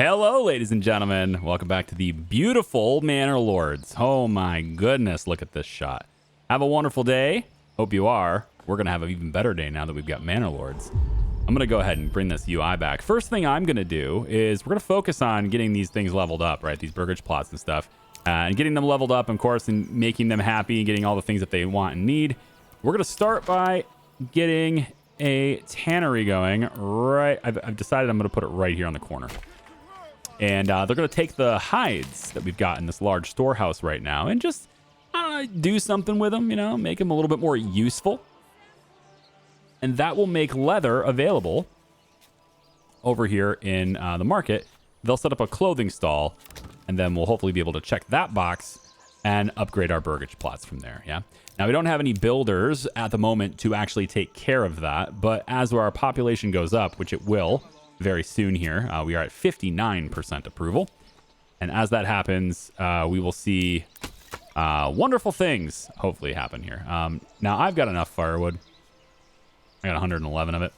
Hello, ladies and gentlemen. Welcome back to the beautiful Manor Lords. Oh my goodness, look at this shot. Have a wonderful day. Hope you are. We're going to have an even better day now that we've got Manor Lords. I'm going to go ahead and bring this UI back. First thing I'm going to do is we're going to focus on getting these things leveled up, right? These burgage plots and stuff. And getting them leveled up, of course, and making them happy and getting all the things that they want and need. We're going to start by getting a tannery going right. I've decided I'm going to put it right here on the corner. And they're going to take the hides that we've got in this large storehouse right now and just do something with them, you know, make them a little bit more useful. And that will make leather available over here in the market. They'll set up a clothing stall, and then we'll hopefully be able to check that box and upgrade our burgage plots from there, yeah? Now, we don't have any builders at the moment to actually take care of that, but as our population goes up, which it will very soon here, we are at 59% approval. And as that happens, we will see wonderful things hopefully happen here. Now, I've got enough firewood. I got 111 of it.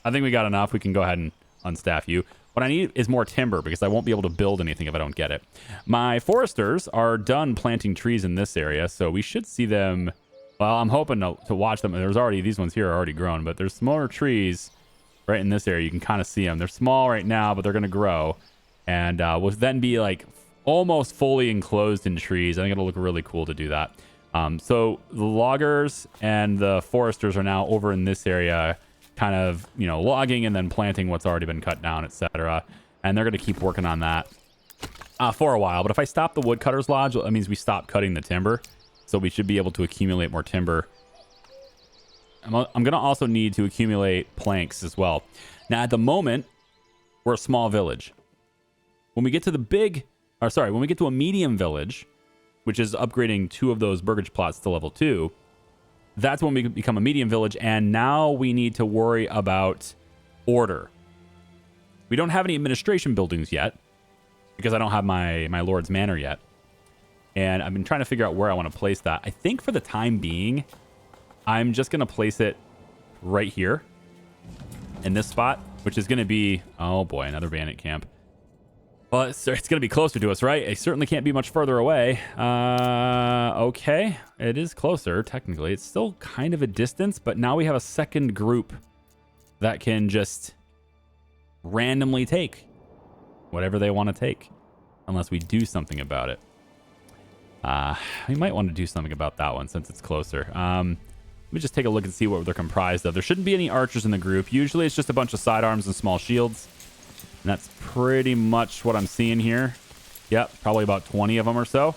I think we got enough. We can go ahead and unstaff you. What I need is more timber because I won't be able to build anything if I don't get it. My foresters are done planting trees in this area, so we should see them. Well, I'm hoping to watch them. There's already, these ones here are already grown, but there's smaller trees right in this area. You can kind of see them. They're small right now, but they're going to grow. And will then be like almost fully enclosed in trees. I think it'll look really cool to do that. So the loggers and the foresters are now over in this area, kind of, you know, logging and then planting what's already been cut down, etc. And they're going to keep working on that for a while. But if I stop the woodcutter's lodge, that means we stop cutting the timber. So we should be able to accumulate more timber. I'm going to also need to accumulate planks as well. Now, at the moment, we're a small village. When we get to when we get to a medium village, which is upgrading 2 of those burgage plots to level 2, that's when we become a medium village, and now we need to worry about order. We don't have any administration buildings yet, because I don't have my Lord's Manor yet. And I've been trying to figure out where I want to place that. I think for the time being, I'm just going to place it right here in this spot, which is going to be, oh boy, another bandit camp. Well, it's going to be closer to us, right? It certainly can't be much further away. Okay, it is closer, technically. It's still kind of a distance, but now we have a second group that can just randomly take whatever they want to take, unless we do something about it. We might want to do something about that one since it's closer. Let me just take a look and see what they're comprised of. There shouldn't be any archers in the group. Usually it's just a bunch of sidearms and small shields. And that's pretty much what I'm seeing here. Yep, probably about 20 of them or so.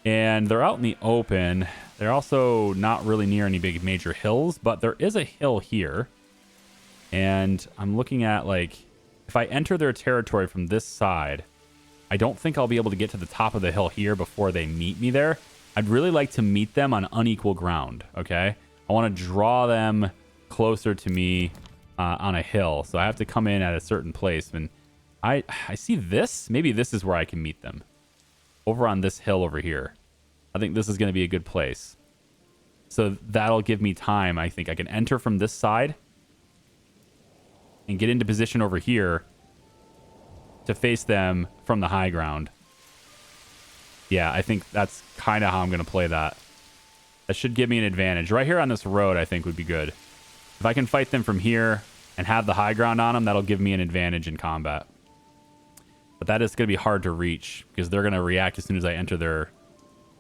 And they're out in the open. They're also not really near any big major hills, but there is a hill here. And I'm looking at, like, if I enter their territory from this side, I don't think I'll be able to get to the top of the hill here before they meet me there. I'd really like to meet them on unequal ground, okay? I want to draw them closer to me on a hill, so I have to come in at a certain place. And I see this. Maybe this is where I can meet them. Over on this hill over here. I think this is going to be a good place. So that'll give me time. I think I can enter from this side and get into position over here to face them from the high ground. Yeah, I think that's kind of how I'm going to play that. That should give me an advantage. Right here on this road, I think would be good. If I can fight them from here and have the high ground on them, that'll give me an advantage in combat. But that is going to be hard to reach because they're going to react as soon as I enter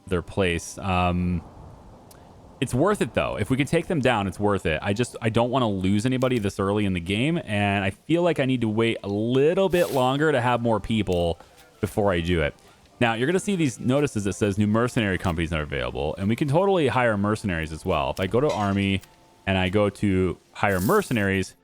their place. It's worth it, though. If we can take them down, it's worth it. I don't want to lose anybody this early in the game, and I feel like I need to wait a little bit longer to have more people before I do it. Now, you're going to see these notices that says new mercenary companies are available, and we can totally hire mercenaries as well. If I go to Army and I go to hire mercenaries,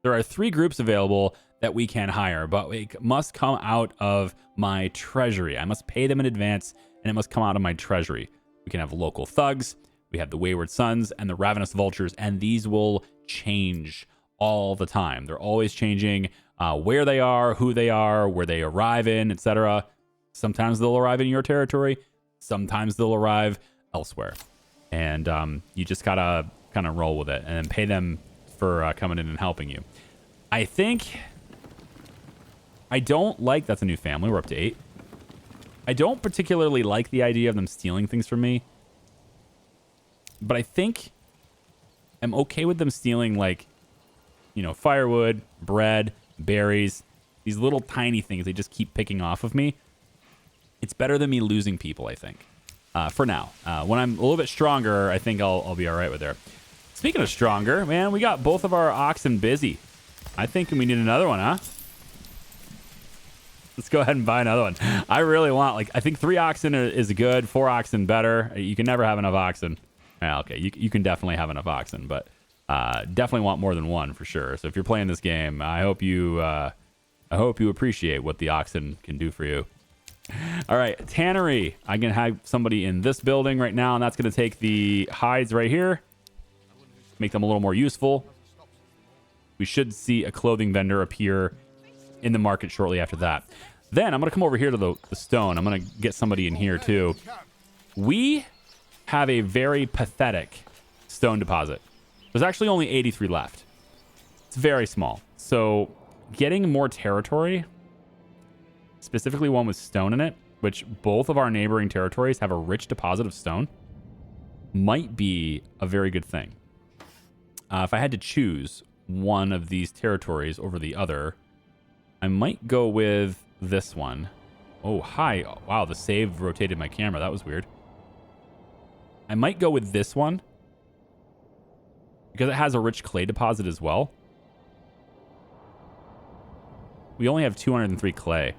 there are 3 groups available that we can hire, but it must come out of my treasury. I must pay them in advance, and it must come out of my treasury. We can have local thugs, we have the Wayward Sons, and the Ravenous Vultures, and these will change all the time. They're always changing where they are, who they are, where they arrive in, etc. Sometimes they'll arrive in your territory. Sometimes they'll arrive elsewhere. And you just gotta kind of roll with it and then pay them for coming in and helping you. I think I don't like, that's a new family. We're up to 8. I don't particularly like the idea of them stealing things from me. But I think I'm okay with them stealing, like, you know, firewood, bread, berries, these little tiny things they just keep picking off of me. It's better than me losing people, I think, for now. When I'm a little bit stronger, I think I'll be all right with there. Speaking of stronger, man, we got both of our oxen busy. I think we need another one, huh? Let's go ahead and buy another one. I really want, like, I think 3 oxen is good, 4 oxen better. You can never have enough oxen. Yeah, okay, you can definitely have enough oxen, but definitely want more than 1 for sure. So if you're playing this game, I hope you appreciate what the oxen can do for you. All right, tannery. I'm gonna have somebody in this building right now, and that's gonna take the hides right here, make them a little more useful. We should see a clothing vendor appear in the market shortly after that. Then I'm gonna come over here to the stone. I'm gonna get somebody in here too. We have a very pathetic stone deposit. There's actually only 83 left. It's very small. So getting more territory, specifically one with stone in it, which both of our neighboring territories have a rich deposit of stone, might be a very good thing. If I had to choose one of these territories over the other, I might go with this one. Oh, hi. Oh, wow, the save rotated my camera. That was weird. I might go with this one because it has a rich clay deposit as well. We only have 203 clay.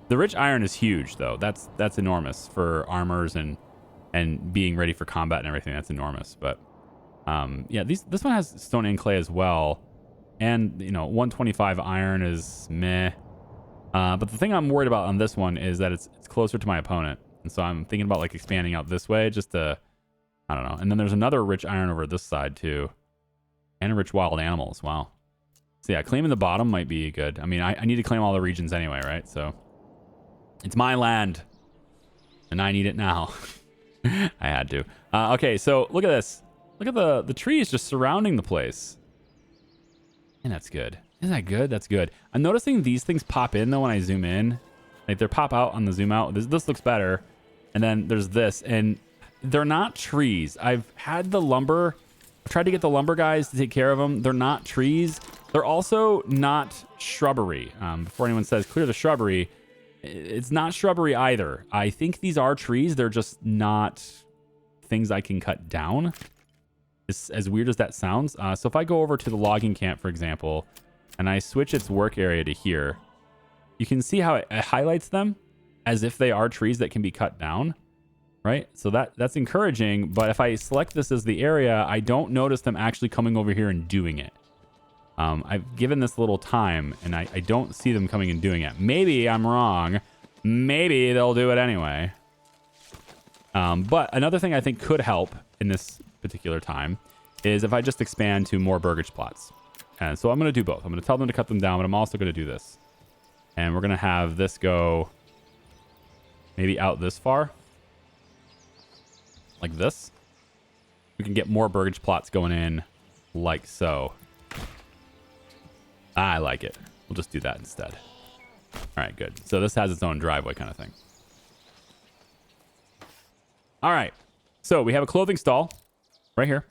The rich iron is huge, though. That's enormous for armors and being ready for combat and everything. That's enormous. But yeah, this one has stone and clay as well. And, you know, 125 iron is meh. But the thing I'm worried about on this one is that it's closer to my opponent. And so I'm thinking about, like, expanding out this way just to, I don't know. And then there's another rich iron over this side, too. And a rich wild animals. Wow. So, yeah, claiming the bottom might be good. I mean, I need to claim all the regions anyway, right? So it's my land. And I need it now. I had to. Okay, so look at this. Look at the trees just surrounding the place. And that's good. Isn't that good? That's good. I'm noticing these things pop in, though, when I zoom in. Like, they pop out on the zoom out. This looks better. And then there's this. And they're not trees. I've had the lumber. I've tried to get the lumber guys to take care of them. They're not trees. They're also not shrubbery. Before anyone says, clear the shrubbery, it's not shrubbery either. I think these are trees. They're just not things I can cut down. As weird as that sounds. So if I go over to the logging camp, for example, and I switch its work area to here, you can see how it highlights them as if they are trees that can be cut down, right? So that's encouraging. But if I select this as the area, I don't notice them actually coming over here and doing it. I've given this a little time, and I don't see them coming and doing it. Maybe I'm wrong. Maybe they'll do it anyway. But another thing I think could help in this particular time is if I just expand to more burgage plots. And so I'm going to do both. I'm going to tell them to cut them down, but I'm also going to do this. And we're going to have this go maybe out this far. Like this. We can get more burgage plots going in like so. I like it. We'll just do that instead. All right, good. So this has its own driveway kind of thing. All right. So we have a clothing stall right here,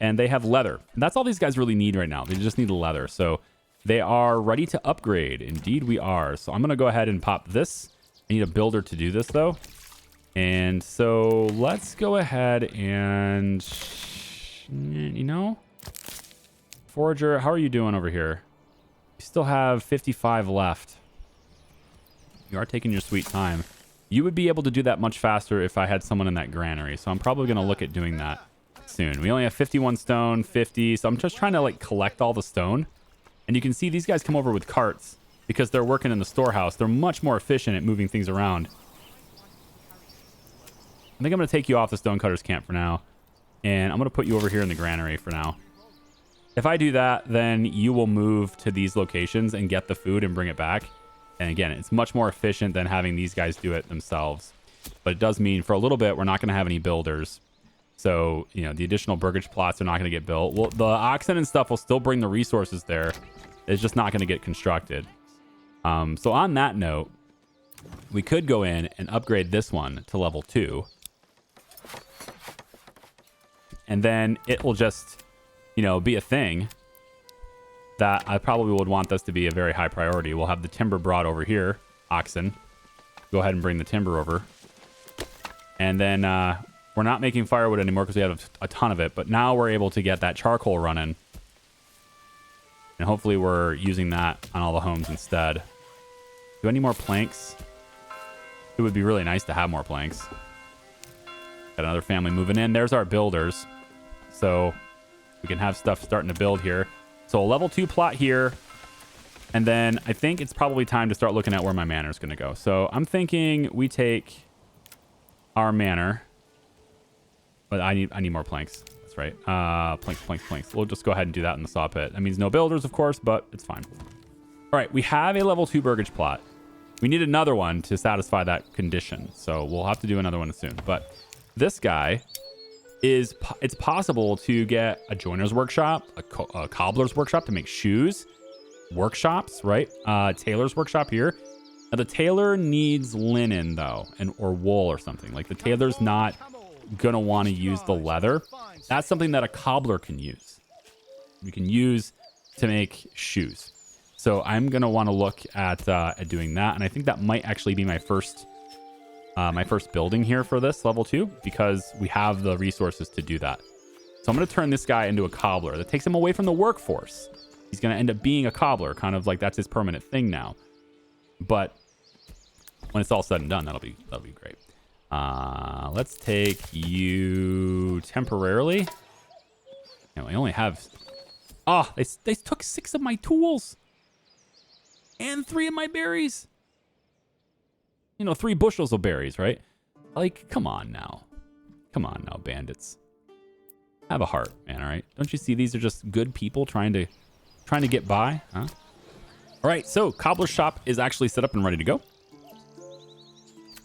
and they have leather. And that's all these guys really need right now. They just need the leather. So they are ready to upgrade. Indeed, we are. So I'm going to go ahead and pop this. I need a builder to do this, though. And so let's go ahead and, you know, Forager, how are you doing over here? You still have 55 left. You are taking your sweet time. You would be able to do that much faster if I had someone in that granary. So I'm probably going to look at doing that soon. We only have 51 stone, 50. So I'm just trying to, like, collect all the stone. And you can see these guys come over with carts because they're working in the storehouse. They're much more efficient at moving things around. I think I'm going to take you off the stonecutter's camp for now. And I'm going to put you over here in the granary for now. If I do that, then you will move to these locations and get the food and bring it back. And again, it's much more efficient than having these guys do it themselves. But it does mean for a little bit, we're not going to have any builders. So, you know, the additional burgage plots are not going to get built. Well, the oxen and stuff will still bring the resources there. It's just not going to get constructed. So on that note, we could go in and upgrade this one to level 2. And then it will just, you know, be a thing that I probably would want this to be a very high priority. We'll have the timber brought over here. Oxen. Go ahead and bring the timber over. And then we're not making firewood anymore because we have a ton of it. But now we're able to get that charcoal running. And hopefully we're using that on all the homes instead. Do I need more planks? It would be really nice to have more planks. Got another family moving in. There's our builders. So we can have stuff starting to build here. So a level 2 plot here. And then I think it's probably time to start looking at where my manor is going to go. So I'm thinking we take our manor. But I need more planks. That's right. Planks. We'll just go ahead and do that in the saw pit. That means no builders, of course, but it's fine. All right, we have a level 2 burgage plot. We need another one to satisfy that condition. So we'll have to do another one soon. But this guy is, it's possible to get a joiner's workshop, a cobbler's workshop to make shoes, workshops, right? Tailor's workshop here. Now the tailor needs linen though, or wool or something. Like the tailor's not gonna want to use the leather. That's something that a cobbler can use. We can use to make shoes. So I'm gonna want to look at doing that, and I think that might actually be my first building here for this level 2 because we have the resources to do that. So I'm gonna turn this guy into a cobbler. That takes him away from the workforce. He's gonna end up being a cobbler, kind of like that's his permanent thing now. But when it's all said and done, that'll be great. Let's take you temporarily. I only have. Oh, they took 6 of my tools. And 3 of my berries. 3 bushels of berries, right? Like, come on now. Come on now, bandits. Have a heart, man, all right? Don't you see these are just good people trying to get by, huh? All right, so cobbler's shop is actually set up and ready to go.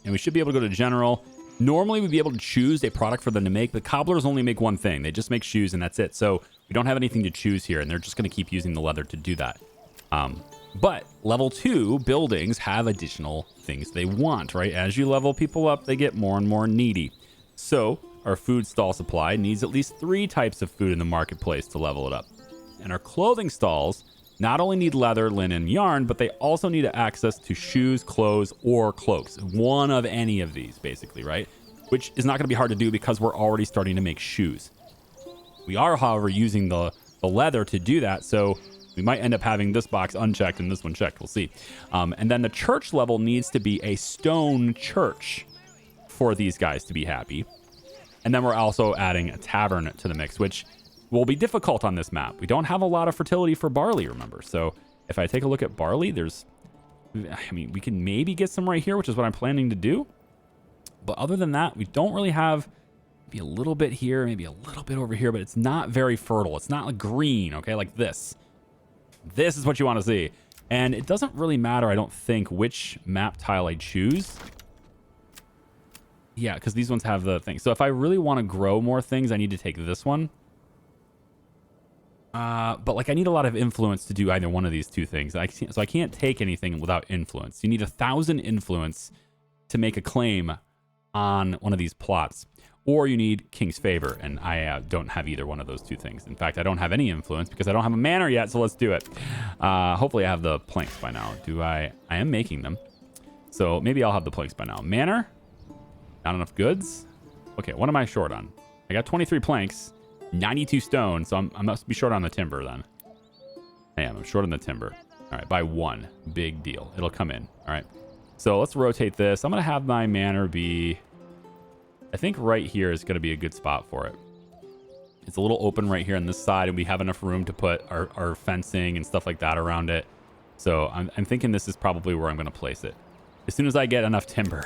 And we should be able to go to general. Normally, we'd be able to choose a product for them to make, but cobblers only make one thing. They just make shoes, and that's it. So we don't have anything to choose here, and they're just going to keep using the leather to do that. But level 2 buildings have additional things they want, right? As you level people up, they get more and more needy. So our food stall supply needs at least 3 types of food in the marketplace to level it up. And our clothing stalls not only need leather, linen, yarn, but they also need access to shoes, clothes, or cloaks. One of any of these, basically, right? Which is not going to be hard to do because we're already starting to make shoes. We are, however, using the leather to do that, so we might end up having this box unchecked and this one checked. We'll see. And then the church level needs to be a stone church for these guys to be happy. And then we're also adding a tavern to the mix, which will be difficult on this map. We don't have a lot of fertility for barley, remember. So if I take a look at barley, we can maybe get some right here, which is what I'm planning to do. But other than that, we don't really have maybe a little bit here, maybe a little bit over here, but it's not very fertile. It's not like green, okay, like this. This is what you want to see. And it doesn't really matter, I don't think, which map tile I choose. Yeah, because these ones have the thing. So if I really want to grow more things, I need to take this one. But like I need a lot of influence to do either one of these 2 things. So I can't take anything without influence. You need 1,000 influence to make a claim on one of these plots. Or you need King's Favor, and I don't have either one of those 2 things. In fact, I don't have any influence because I don't have a manor yet, so let's do it. Hopefully I have the planks by now. I am making them. So maybe I'll have the planks by now. Manor? Not enough goods? Okay, what am I short on? I got 23 planks, 92 stone, so I must be short on the timber then. I am. I'm short on the timber. All right, by 1. Big deal. It'll come in. All right. So let's rotate this. I'm going to have my manor be... I think right here is going to be a good spot for it. It's a little open right here on this side, and we have enough room to put our fencing and stuff like that around it. So I'm thinking this is probably where I'm going to place it. As soon as I get enough timber.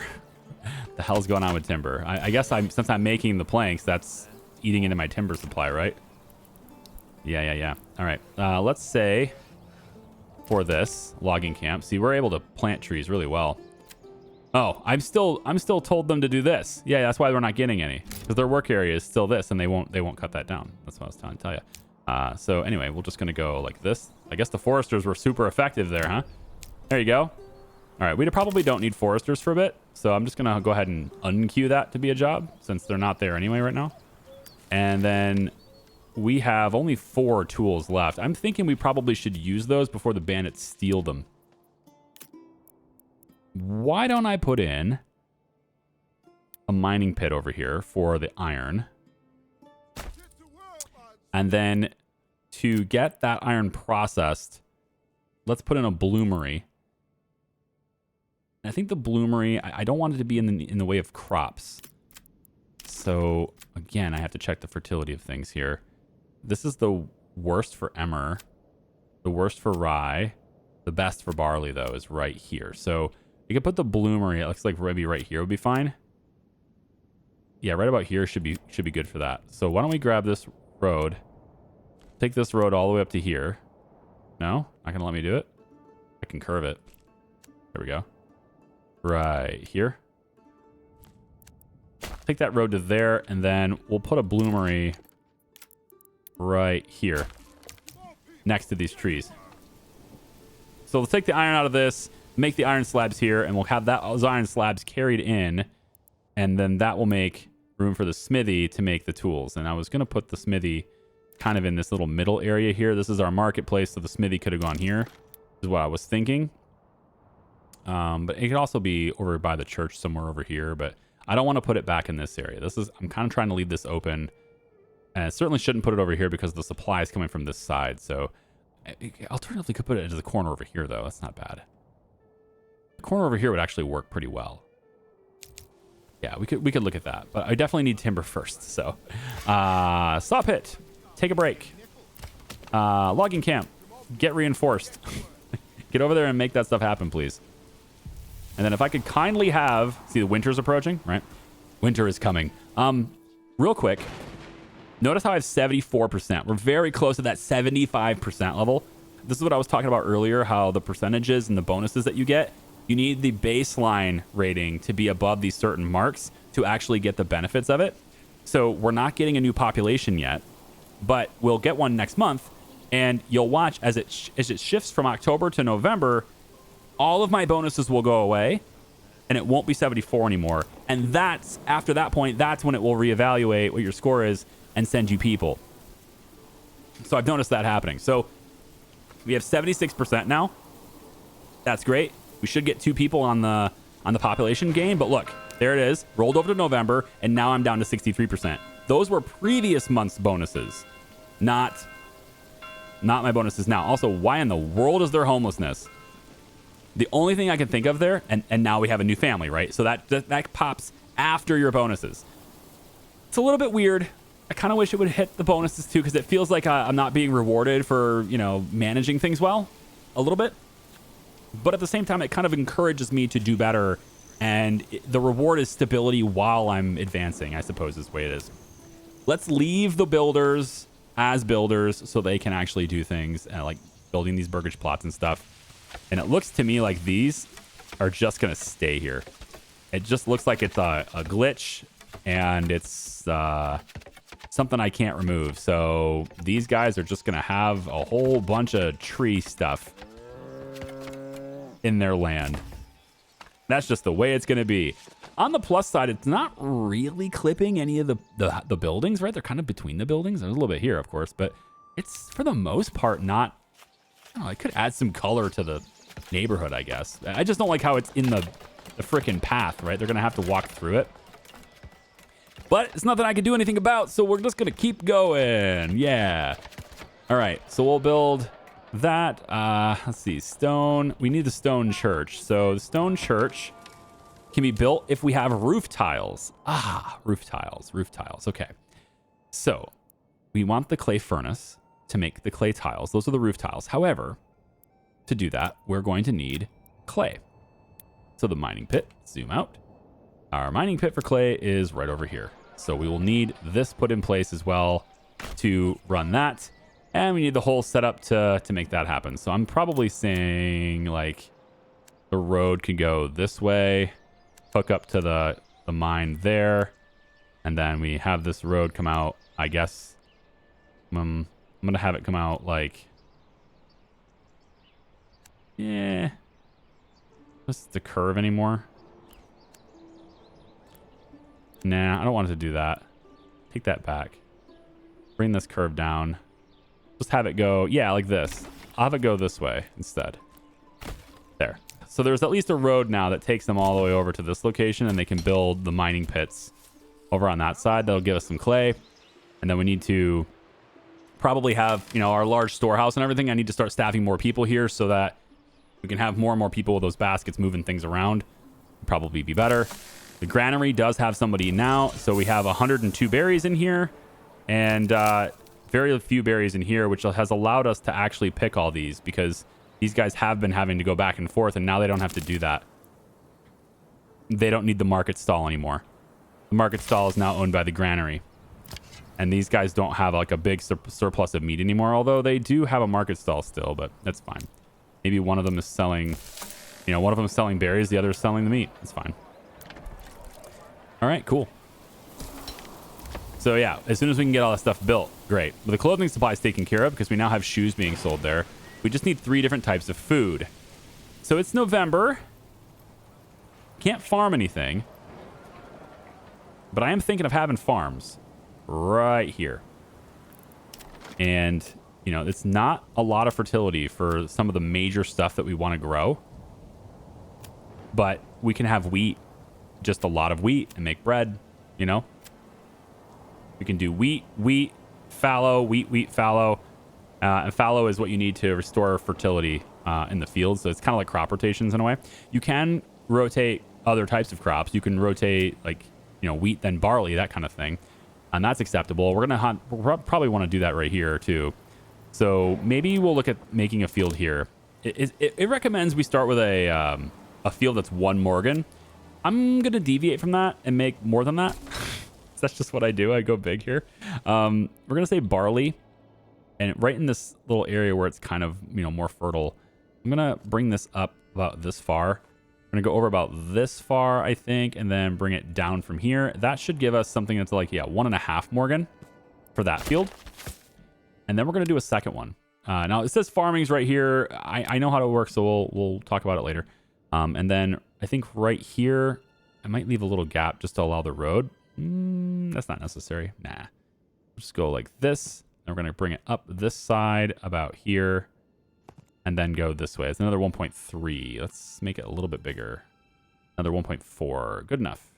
The hell's going on with timber? I guess since I'm making the planks, that's eating into my timber supply, right? Yeah. All right. Let's say for this logging camp, see, we're able to plant trees really well. Oh, I'm still told them to do this. Yeah, that's why we're not getting any, because their work area is still this, and they won't cut that down. That's what I was trying to tell you. So anyway, we're just gonna go like this. I guess the foresters were super effective there, huh? There you go. All right, we probably don't need foresters for a bit, so I'm just gonna go ahead and unqueue that to be a job since they're not there anyway right now. And then we have only 4 tools left. I'm thinking we probably should use those before the bandits steal them. Why don't I put in a mining pit over here for the iron? And then to get that iron processed, let's put in a bloomery. I think the bloomery, I don't want it to be in the way of crops. So again, I have to check the fertility of things here. This is the worst for emmer, the worst for rye, the best for barley though is right here. So you could put the bloomery. It looks like maybe right here would be fine. Yeah, right about here should be good for that. So why don't we grab this road, take this road all the way up to here. No, not gonna let me do it. I can curve it. There we go. Right here. Take that road to there, and then we'll put a bloomery right here next to these trees. So let's take the iron out of this, make the iron slabs here, and we'll have those iron slabs carried in, and then that will make room for the smithy to make the tools. And I was going to put the smithy kind of in this little middle area here. This is our marketplace, so the smithy could have gone here, is what I was thinking. But it could also be over by the church somewhere over here, but I don't want to put it back in this area. I'm kind of trying to leave this open. And I certainly shouldn't put it over here because the supply is coming from this side. So alternatively could put it into the corner over here though. That's not bad. The corner over here would actually work pretty well. Yeah, we could look at that, but I definitely need timber first. So, saw pit, take a break. Logging camp, get reinforced. Get over there and make that stuff happen, please. And then if I could kindly have, see the winter's approaching, right? Winter is coming. Real quick, notice how I have 74%. We're very close to that 75% level. This is what I was talking about earlier, how the percentages and the bonuses that you get, you need the baseline rating to be above these certain marks to actually get the benefits of it. So we're not getting a new population yet, but we'll get one next month. And you'll watch as it shifts from October to November, all of my bonuses will go away and it won't be 74 anymore. And that's after that point, that's when it will reevaluate what your score is and send you people. So I've noticed that happening. So we have 76% now. That's great. We should get 2 people on the population gain, but look, there it is, rolled over to November, and now I'm down to 63%. Those were previous month's bonuses, not my bonuses now. Also, why in the world is there homelessness? The only thing I can think of there, and now we have a new family, right? So that pops after your bonuses. It's a little bit weird. I kind of wish it would hit the bonuses too, because it feels like I'm not being rewarded for, managing things well a little bit. But at the same time, it kind of encourages me to do better. And the reward is stability while I'm advancing, I suppose is the way it is. Let's leave the builders as builders so they can actually do things like building these burgage plots and stuff. And it looks to me like these are just going to stay here. It just looks like it's a glitch and it's something I can't remove. So these guys are just going to have a whole bunch of tree stuff in their land. That's just the way it's going to be. On the plus side, it's not really clipping any of the buildings, right? They're kind of between the buildings. There's a little bit here, of course, but it's for the most part not. I don't know, I could add some color to the neighborhood, I guess. I just don't like how it's in the frickin' path, right? They're going to have to walk through it. But it's nothing I can do anything about, so we're just going to keep going. Yeah. All right, so we'll build that. Let's see, stone. We need the stone church. So the stone church can be built if we have roof tiles. Roof tiles. Okay. So we want the clay furnace to make the clay tiles. Those are the roof tiles. However, to do that, we're going to need clay. So the mining pit, zoom out. Our mining pit for clay is right over here. So we will need this put in place as well to run that. And we need the whole setup to make that happen. So I'm probably saying like the road could go this way, hook up to the mine there. And then we have this road come out, I guess. I'm going to have it come out like, yeah, This is the curve anymore. Nah, I don't want it to do that. Take that back. Bring this curve down. Just have it go, yeah, like this. I'll have it go this way instead. There. So there's at least a road now that takes them all the way over to this location, and they can build the mining pits over on that side. That'll give us some clay. And then we need to probably have, you know, our large storehouse and everything. I need to start staffing more people here so that we can have more and more people with those baskets moving things around. Probably be better. The granary does have somebody now. So we have 102 berries in here and very few berries in here, which has allowed us to actually pick all these because these guys have been having to go back and forth, and now they don't have to do that. They don't need the market stall anymore. The market stall is now owned by the granary. And these guys don't have like a big surplus of meat anymore, although they do have a market stall still, but that's fine. Maybe one of them is selling, you know, one of them is selling berries, the other is selling the meat. It's fine. All right, cool. So yeah, as soon as we can get all that stuff built, great. But the clothing supply is taken care of because we now have shoes being sold there. We just need 3 different types of food. So it's November. Can't farm anything. But I am thinking of having farms right here. And, you know, it's not a lot of fertility for some of the major stuff that we want to grow. But we can have wheat, just a lot of wheat, and make bread, you know. We can do wheat, fallow, wheat, fallow. And fallow is what you need to restore fertility in the field. So it's kind of like crop rotations in a way. You can rotate other types of crops. You can rotate like, you know, wheat, then barley, that kind of thing. And that's acceptable. We'll probably want to do that right here too. So maybe we'll look at making a field here. It recommends we start with a field that's 1 Morgan. I'm going to deviate from that and make more than that. That's just what I do. I go big here. We're going to say barley. And right in this little area where it's kind of, you know, more fertile, I'm going to bring this up about this far. I'm going to go over about this far, I think, and then bring it down from here. That should give us something that's like, yeah, 1.5 Morgan for that field. And then we're going to do a second one. Now, it says farming's right here. I know how to work, so we'll talk about it later. And then I think right here, I might leave a little gap just to allow the road. That's not necessary. Nah. We'll just go like this. And we're going to bring it up this side about here and then go this way. It's another 1.3. Let's make it a little bit bigger. Another 1.4. Good enough.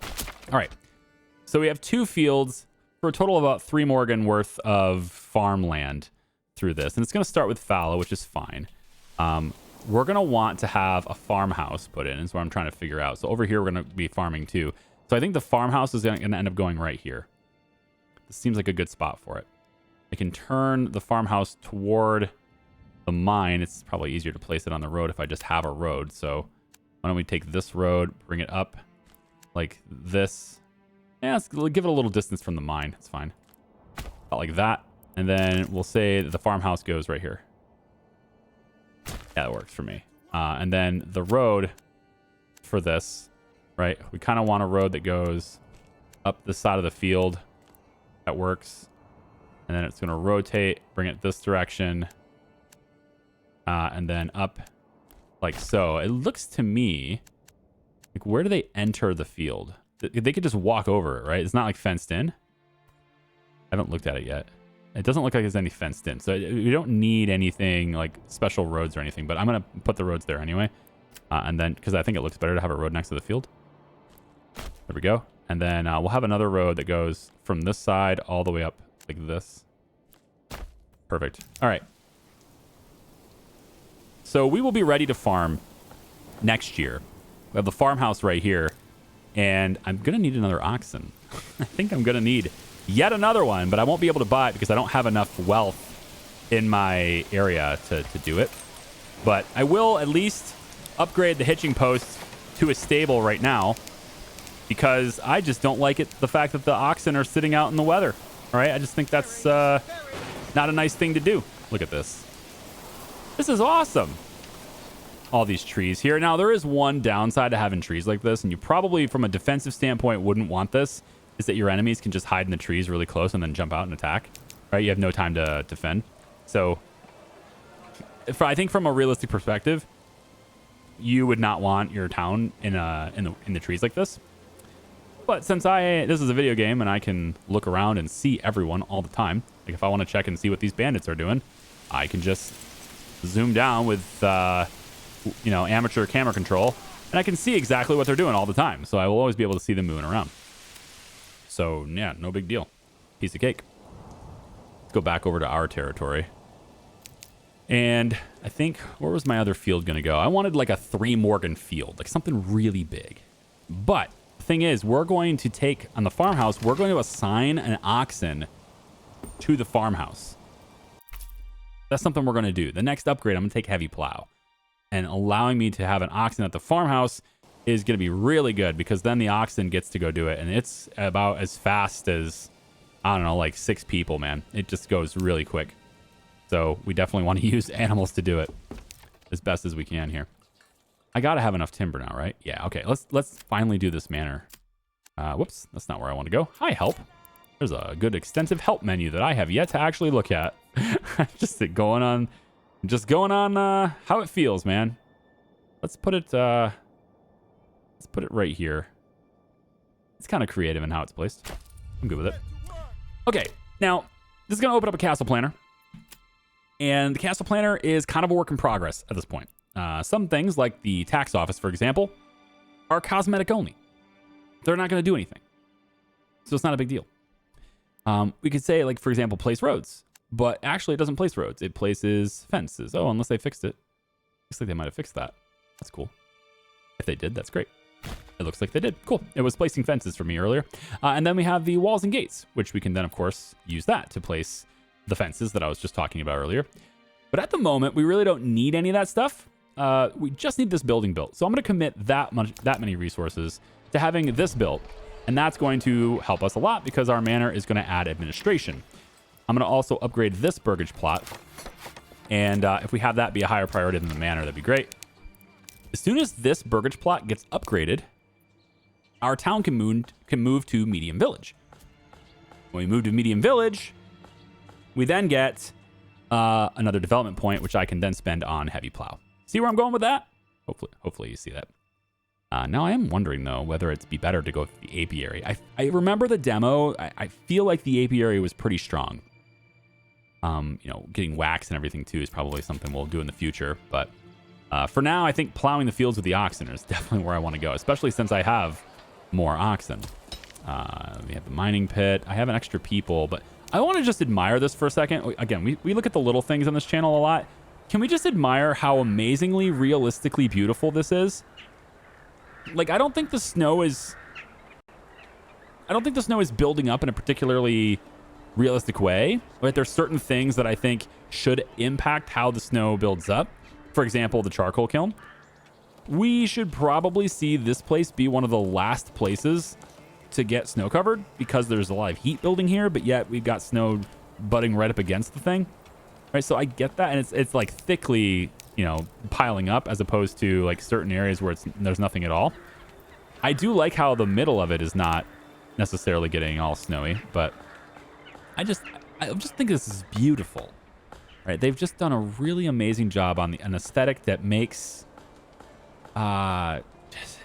All right. So we have 2 fields for a total of about 3 Morgan worth of farmland through this. And it's going to start with fallow, which is fine. We're going to want to have a farmhouse put in is what I'm trying to figure out. So over here, we're going to be farming too. So I think the farmhouse is going to end up going right here. This seems like a good spot for it. I can turn the farmhouse toward the mine. It's probably easier to place it on the road if I just have a road. So why don't we take this road, bring it up like this. Yeah, let's give it a little distance from the mine. It's fine. About like that. And then we'll say that the farmhouse goes right here. Yeah, that works for me. And then the road for this, right? We kind of want a road that goes up the side of the field. That works. And then it's going to rotate, bring it this direction, and then up like so. It looks to me like, where do they enter the field? They could just walk over it, right? It's not like fenced in. I haven't looked at it yet. It doesn't look like there's any fenced in. So we don't need anything like special roads or anything, but I'm going to put the roads there anyway. And then, because I think it looks better to have a road next to the field. There we go. And then we'll have another road that goes from this side all the way up like this. Perfect. All right. So we will be ready to farm next year. We have the farmhouse right here. And I'm going to need another oxen. I think I'm going to need yet another one, but I won't be able to buy it because I don't have enough wealth in my area to do it. But I will at least upgrade the hitching post to a stable right now, because I just don't like it, the fact that the oxen are sitting out in the weather. All right, I just think that's not a nice thing to do. Look at this. This is awesome. All these trees here. Now, there is one downside to having trees like this, and you probably, from a defensive standpoint, wouldn't want this, is that your enemies can just hide in the trees really close and then jump out and attack. Right? You have no time to defend. So, I think from a realistic perspective, you would not want your town in the trees like this. But since this is a video game and I can look around and see everyone all the time, like if I want to check and see what these bandits are doing, I can just zoom down with amateur camera control, and I can see exactly what they're doing all the time. So I will always be able to see them moving around. So yeah, no big deal. Piece of cake. Let's go back over to our territory. And I think, where was my other field going to go? I wanted like a 3 Morgan field, like something really big. But the thing is, we're going to take, on the farmhouse, we're going to assign an oxen to the farmhouse. That's something we're going to do. The next upgrade, I'm going to take heavy plow. And allowing me to have an oxen at the farmhouse is going to be really good, because then the oxen gets to go do it. And it's about as fast as, I don't know, like 6 people, man. It just goes really quick. So we definitely want to use animals to do it as best as we can here. I got to have enough timber now, right? Yeah, okay. Let's finally do this manor. Whoops, that's not where I want to go. Hi, help. There's a good extensive help menu that I have yet to actually look at. just going on how it feels, man. Let's put it right here. It's kind of creative in how it's placed. I'm good with it. Okay, now this is going to open up a castle planner. And the castle planner is kind of a work in progress at this point. Some things, like the tax office, for example, are cosmetic only. They're not going to do anything. So it's not a big deal. We could say, like, for example, place roads. But actually, it doesn't place roads. It places fences. Oh, unless they fixed it. Looks like they might have fixed that. That's cool. If they did, that's great. It looks like they did. Cool. It was placing fences for me earlier. And then we have the walls and gates, which we can then, of course, use that to place the fences that I was just talking about earlier. But at the moment, we really don't need any of that stuff. We just need this building built. So I'm going to commit that many resources to having this built. And that's going to help us a lot, because our manor is going to add administration. I'm going to also upgrade this burgage plot. And if we have that be a higher priority than the manor, that'd be great. As soon as this burgage plot gets upgraded, our town can move to Medium Village. When we move to Medium Village, we then get another development point, which I can then spend on heavy plow. See where I'm going with that? Hopefully you see that. Now I am wondering, though, whether it'd be better to go with the apiary. I remember the demo. I feel like the apiary was pretty strong. Getting wax and everything, too, is probably something we'll do in the future. But for now, I think plowing the fields with the oxen is definitely where I want to go, especially since I have more oxen. We have the mining pit. I have an extra people, but I want to just admire this for a second. Again, we look at the little things on this channel a lot. Can we just admire how amazingly realistically beautiful this is? Like, I don't think the snow is building up in a particularly realistic way. But there's certain things that I think should impact how the snow builds up. For example, the charcoal kiln. We should probably see this place be one of the last places to get snow covered, because there's a lot of heat building here, but yet we've got snow butting right up against the thing. Right, so I get that, and it's like thickly, piling up, as opposed to like certain areas where there's nothing at all. I do like how the middle of it is not necessarily getting all snowy, but I just think this is beautiful. Right, they've just done a really amazing job on an aesthetic that makes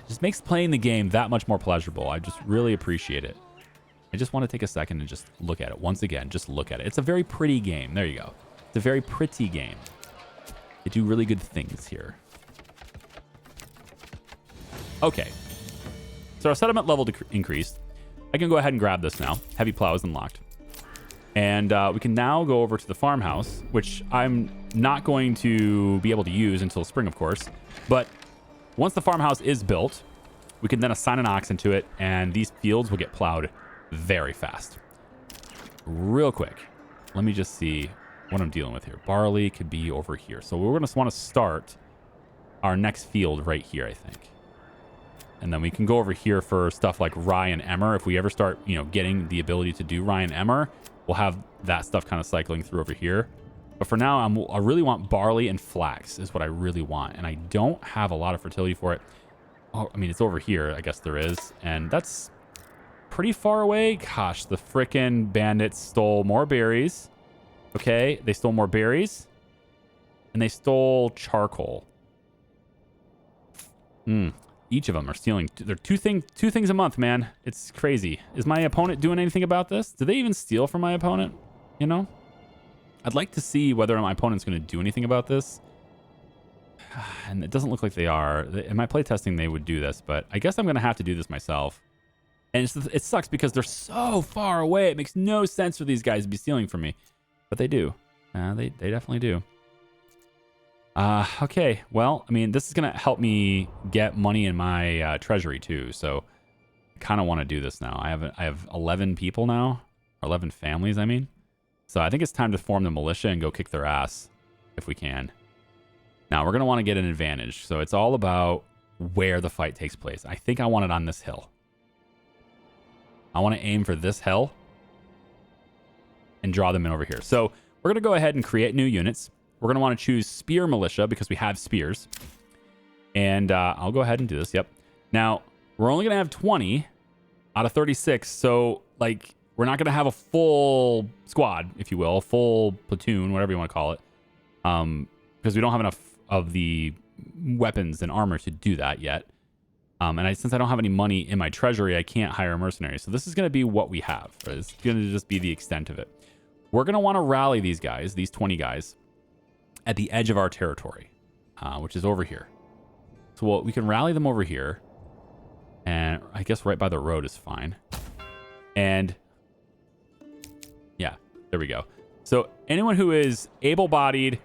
just makes playing the game that much more pleasurable. I just really appreciate it. I just want to take a second and just look at it once again. Just look at it. It's a very pretty game. There you go. It's a very pretty game. They do really good things here. Okay. So our settlement level increased. I can go ahead and grab this now. Heavy plow is unlocked. And we can now go over to the farmhouse, which I'm not going to be able to use until spring, of course. But once the farmhouse is built, we can then assign an oxen to it, and these fields will get plowed very fast. Real quick, let me just see what I'm dealing with here. Barley could be over here. So we're going to want to start our next field right here, I think. And then we can go over here for stuff like rye and emmer. If we ever start, getting the ability to do rye and emmer, we'll have that stuff kind of cycling through over here. But for now, I really want barley and flax is what I really want. And I don't have a lot of fertility for it. Oh, I mean, it's over here. I guess there is. And that's pretty far away. Gosh, the frickin' bandits stole more berries. Okay, they stole more berries. And they stole charcoal. Each of them are stealing. They're two things a month, man. It's crazy. Is my opponent doing anything about this? Do they even steal from my opponent? You know? I'd like to see whether my opponent's going to do anything about this. And it doesn't look like they are. In my playtesting, they would do this, but I guess I'm going to have to do this myself. And it sucks because they're so far away. It makes no sense for these guys to be stealing from me. But they do. They definitely do. Okay. Well, I mean, this is going to help me get money in my treasury too. So I kind of want to do this now. I have 11 people now. Or 11 families, I mean. So I think it's time to form the militia and go kick their ass if we can. Now, we're going to want to get an advantage. So it's all about where the fight takes place. I think I want it on this hill. I want to aim for this hill and draw them in over here. So we're going to go ahead and create new units. We're going to want to choose Spear Militia because we have spears. And I'll go ahead and do this. Yep. Now, we're only going to have 20 out of 36. So, like, we're not going to have a full squad, if you will, a full platoon, whatever you want to call it. Because we don't have enough of the weapons and armor to do that yet. And since I don't have any money in my treasury, I can't hire a mercenary. So this is going to be what we have. Right? It's going to just be the extent of it. We're going to want to rally these guys, these 20 guys, at the edge of our territory, which is over here. So we can rally them over here. And I guess right by the road is fine. And yeah, there we go. So anyone who is able-bodied,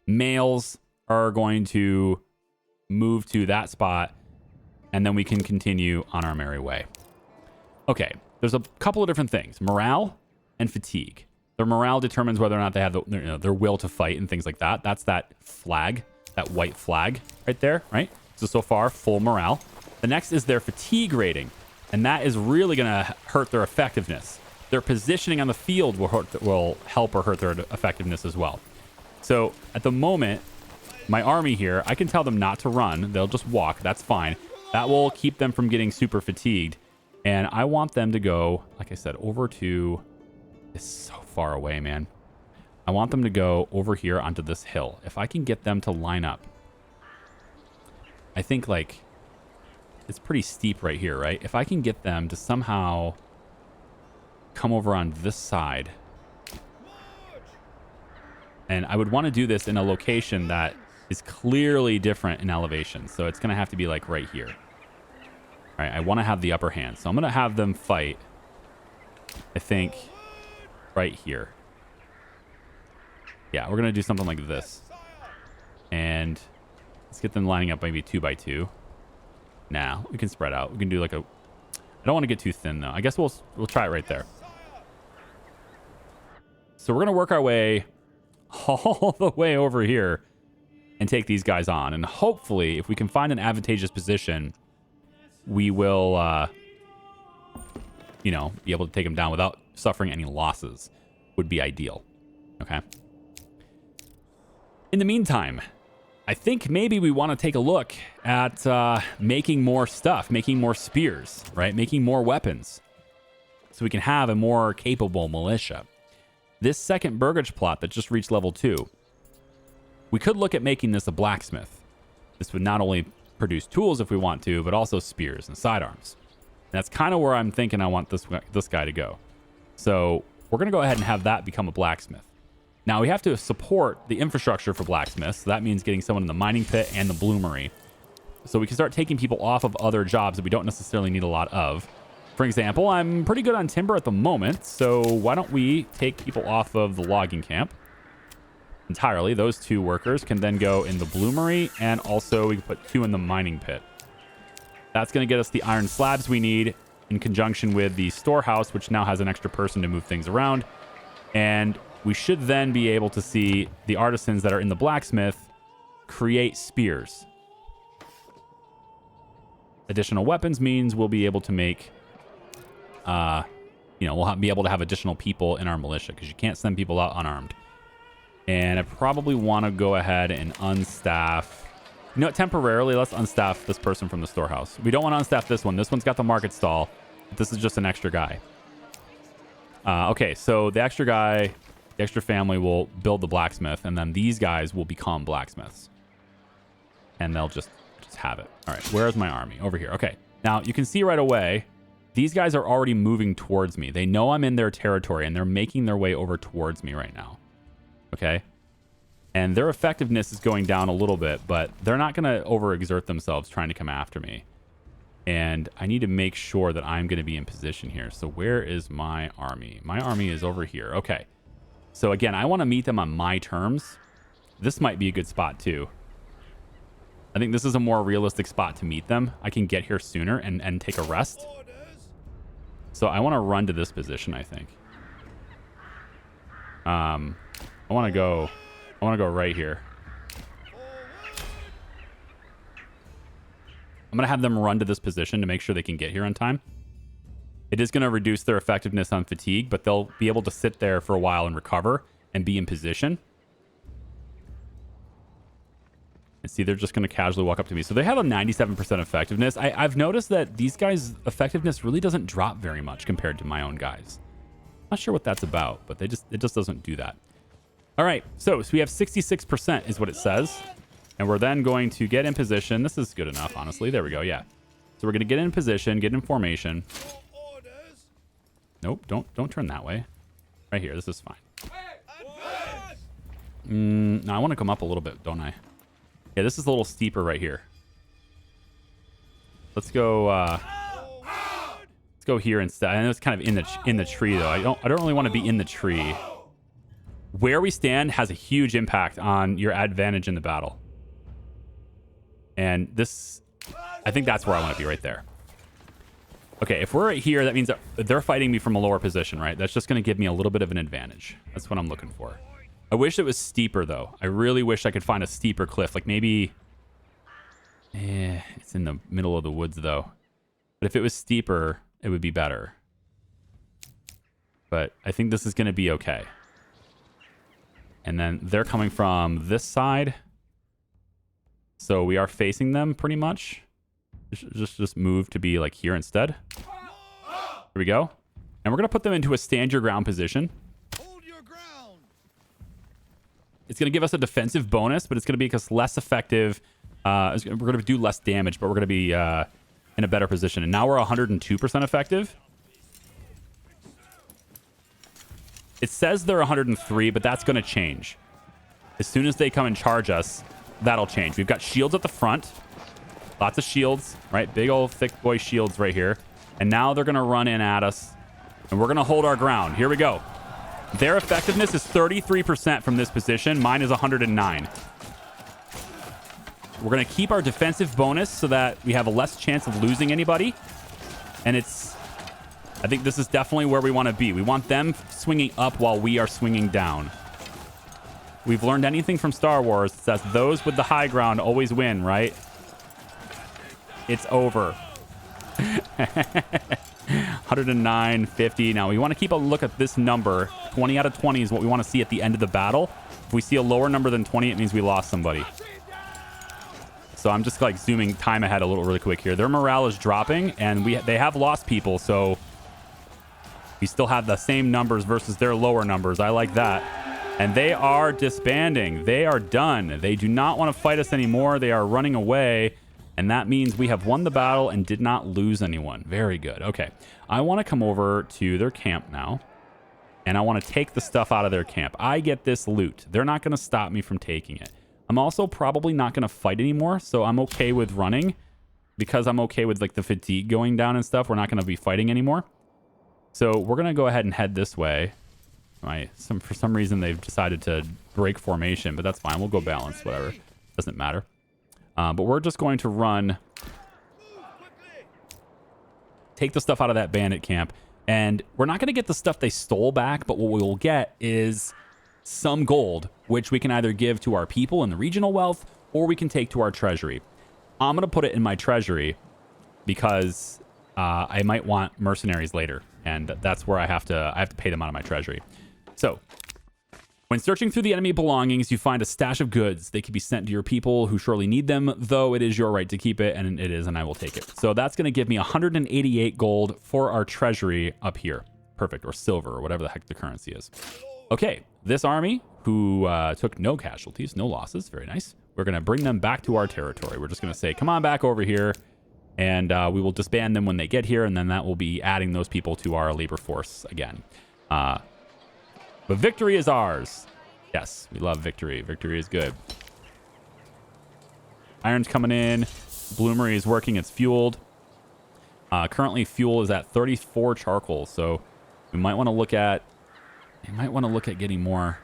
males are going to move to that spot, and then we can continue on our merry way. Okay, there's a couple of different things. Morale and fatigue. Their morale determines whether or not they have their will to fight and things like that. That's that flag, that white flag right there, right? So far, full morale. The next is their fatigue rating, and that is really going to hurt their effectiveness. Their positioning on the field will help or hurt their effectiveness as well. So at the moment, my army here, I can tell them not to run. They'll just walk. That's fine. That will keep them from getting super fatigued. And I want them to go, like I said, over to... It's so far away, man. I want them to go over here onto this hill. If I can get them to line up. I think, like, it's pretty steep right here, right? If I can get them to somehow come over on this side. And I would want to do this in a location that is clearly different in elevation. So it's going to have to be like right here. All right, I want to have the upper hand. So I'm going to have them fight, I think, right here. Yeah, we're going to do something like this. And let's get them lining up maybe 2 by 2. Now, we can spread out. We can do like a... I don't want to get too thin, though. I guess we'll try it right there. So we're going to work our way all the way over here and take these guys on. And hopefully, if we can find an advantageous position, we will, be able to take them down without suffering any losses. Would be ideal. Okay. In the meantime, I think maybe we want to take a look at making more stuff, making more spears, right? Making more weapons so we can have a more capable militia. This second burgage plot that just reached level 2, we could look at making this a blacksmith. This would not only produce tools if we want to, but also spears and sidearms. And that's kind of where I'm thinking I want this guy to go. So we're going to go ahead and have that become a blacksmith. Now, we have to support the infrastructure for blacksmiths. So that means getting someone in the mining pit and the bloomery. So we can start taking people off of other jobs that we don't necessarily need a lot of. For example, I'm pretty good on timber at the moment. So why don't we take people off of the logging camp entirely? Those 2 workers can then go in the bloomery, and also we can put 2 in the mining pit. That's going to get us the iron slabs we need in conjunction with the storehouse, which now has an extra person to move things around. And we should then be able to see the artisans that are in the blacksmith create spears. Additional weapons means we'll be able to make, we'll be able to have additional people in our militia because you can't send people out unarmed. And I probably want to go ahead and unstaff. You know what? Temporarily, let's unstaff this person from the storehouse. We don't want to unstaff this one. This one's got the market stall. This is just an extra guy. Okay, so the extra guy, the extra family will build the blacksmith, and then these guys will become blacksmiths. And they'll just have it. All right, where's my army? Over here. Okay, now you can see right away, these guys are already moving towards me. They know I'm in their territory, and they're making their way over towards me right now. Okay? And their effectiveness is going down a little bit, but they're not going to overexert themselves trying to come after me. And I need to make sure that I'm going to be in position here. So where is my army? My army is over here. Okay. So again, I want to meet them on my terms. This might be a good spot too. I think this is a more realistic spot to meet them. I can get here sooner and take a rest. So I want to run to this position, I think. I want to go right here. I'm going to have them run to this position to make sure they can get here on time. It is going to reduce their effectiveness on fatigue, but they'll be able to sit there for a while and recover and be in position. And see, they're just going to casually walk up to me. So they have a 97% effectiveness. I've noticed that these guys' effectiveness really doesn't drop very much compared to my own guys. Not sure what that's about, but it just doesn't do that. All right, so we have 66% is what it says. And we're then going to get in position. This is good enough, honestly. There we go, yeah. So we're going to get in position, get in formation. Nope, don't turn that way. Right here, this is fine. No, I want to come up a little bit, don't I? Yeah, this is a little steeper right here. Let's go here instead. I know it's kind of in the tree though. I don't really want to be in the tree. Where we stand has a huge impact on your advantage in the battle. And this, I think that's where I want to be, right there. Okay, if we're right here, that means that they're fighting me from a lower position, right? That's just going to give me a little bit of an advantage. That's what I'm looking for. I wish it was steeper, though. I really wish I could find a steeper cliff. Like maybe... it's in the middle of the woods, though. But if it was steeper, it would be better. But I think this is going to be okay. And then they're coming from this side. So we are facing them pretty much. Just move to be like here instead. Here we go. And we're going to put them into a stand your ground position. Hold your ground. It's going to give us a defensive bonus, but it's going to make us less effective. We're going to do less damage, but we're going to be in a better position. And now we're 102% effective. It says they're 103, but that's going to change. As soon as they come and charge us, that'll change. We've got shields at the front. Lots of shields, right? Big old thick boy shields right here. And now they're going to run in at us. And we're going to hold our ground. Here we go. Their effectiveness is 33% from this position. Mine is 109. We're going to keep our defensive bonus so that we have a less chance of losing anybody. And I think this is definitely where we want to be. We want them swinging up while we are swinging down. We've learned anything from Star Wars. It says those with the high ground always win, right? It's over. 109, 50. Now, we want to keep a look at this number. 20 out of 20 is what we want to see at the end of the battle. If we see a lower number than 20, it means we lost somebody. So I'm just like zooming time ahead a little really quick here. Their morale is dropping, and they have lost people, so we still have the same numbers versus their lower numbers. I like that. And they are disbanding. They are done. They do not want to fight us anymore. They are running away. And that means we have won the battle and did not lose anyone. Very good. Okay. I want to come over to their camp now. And I want to take the stuff out of their camp. I get this loot. They're not going to stop me from taking it. I'm also probably not going to fight anymore. So I'm okay with running. Because I'm okay with like the fatigue going down and stuff. We're not going to be fighting anymore. So we're going to go ahead and head this way. For some reason, they've decided to break formation. But that's fine. We'll go balanced. Whatever. Doesn't matter. But we're just going to run, take the stuff out of that bandit camp, and we're not going to get the stuff they stole back, but what we will get is some gold, which we can either give to our people in the regional wealth, or we can take to our treasury. I'm going to put it in my treasury because I might want mercenaries later, and that's where I have to pay them out of my treasury. So when searching through the enemy belongings, you find a stash of goods. They can be sent to your people who surely need them, though it is your right to keep it, and it is, and I will take it. So that's going to give me 188 gold for our treasury up here. Perfect, or silver, or whatever the heck the currency is. Okay, this army, who took no casualties, no losses, very nice. we're going to bring them back to our territory. We're just going to say, come on back over here, and we will disband them when they get here, and then that will be adding those people to our labor force again. But victory is ours. Yes, we love victory. Victory is good. Iron's coming in. Bloomery is working. It's fueled. Currently, fuel is at 34 charcoal, so we might want to look at. You might want to look at getting more.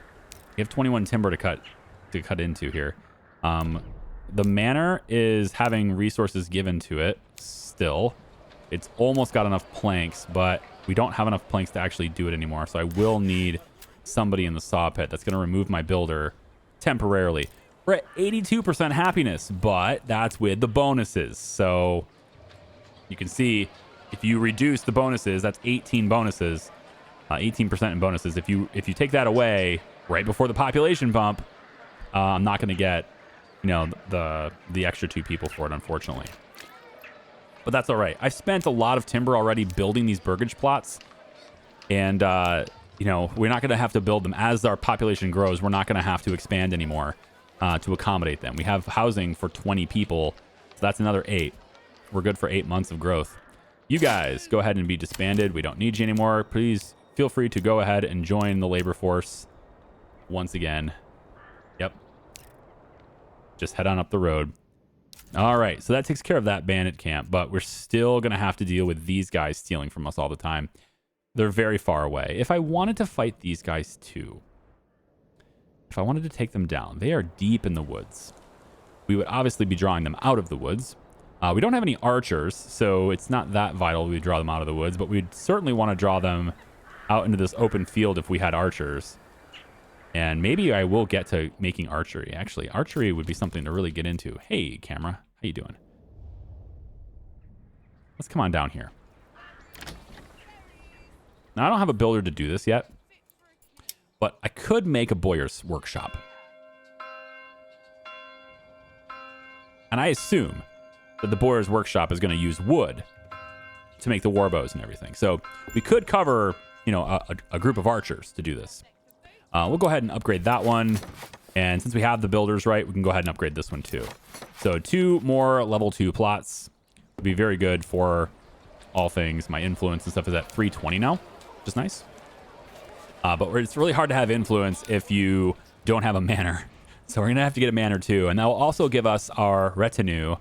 You have 21 timber to cut into here. The manor is having resources given to it still. It's almost got enough planks, but we don't have enough planks to actually do it anymore. So I will need somebody in the saw pit. That's going to remove my builder temporarily. We're at 82% happiness, but that's with the bonuses. So you can see if you reduce the bonuses, that's 18 bonuses, 18% in bonuses. If you take that away right before the population bump, I'm not going to get, the extra 2 people for it, unfortunately. But that's all right. I spent a lot of timber already building these burgage plots, and we're not going to have to build them as our population grows. We're not going to have to expand anymore to accommodate them. We have housing for 20 people, so that's another 8. We're good for 8 months of growth. You guys, go ahead and be disbanded. We don't need you anymore. Please feel free to go ahead and join the labor force once again. Yep. Just head on up the road. All right, so that takes care of that bandit camp, but we're still going to have to deal with these guys stealing from us all the time. They're very far away. If I wanted to fight these guys too, if I wanted to take them down, they are deep in the woods. We would obviously be drawing them out of the woods. We don't have any archers, so it's not that vital we draw them out of the woods, but we'd certainly want to draw them out into this open field if we had archers. And maybe I will get to making archery. Actually, archery would be something to really get into. Hey, camera. How you doing? Let's come on down here. Now, I don't have a builder to do this yet, but I could make a bowyer's workshop. And I assume that the bowyer's workshop is going to use wood to make the war bows and everything. So we could cover, a group of archers to do this. We'll go ahead and upgrade that one. And since we have the builders right, we can go ahead and upgrade this one too. So 2 more level 2 plots would be very good for all things. My influence and stuff is at 320 now, which is nice. But it's really hard to have influence if you don't have a manor. So we're going to have to get a manor too. And that will also give us our retinue.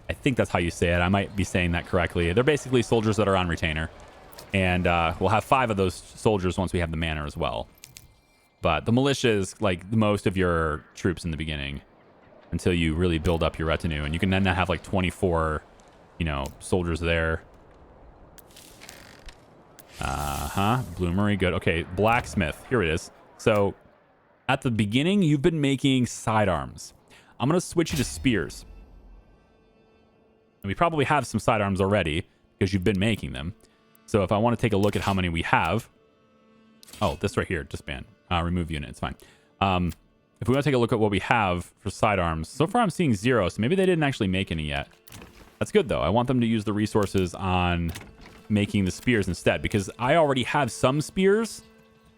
I think that's how you say it. I might be saying that correctly. They're basically soldiers that are on retainer. And we'll have 5 of those soldiers once we have the manor as well. But the militia is like most of your troops in the beginning until you really build up your retinue. And you can then have like 24, soldiers there. Bloomery, good. Okay, blacksmith. Here it is. So at the beginning, you've been making sidearms. I'm going to switch you to spears. And we probably have some sidearms already because you've been making them. So if I want to take a look at how many we have. Oh, this right here, disband. Remove unit, it's fine. If we want to take a look at what we have for sidearms, so far I'm seeing 0, so maybe they didn't actually make any yet. That's good, though. I want them to use the resources on making the spears instead, because I already have some spears,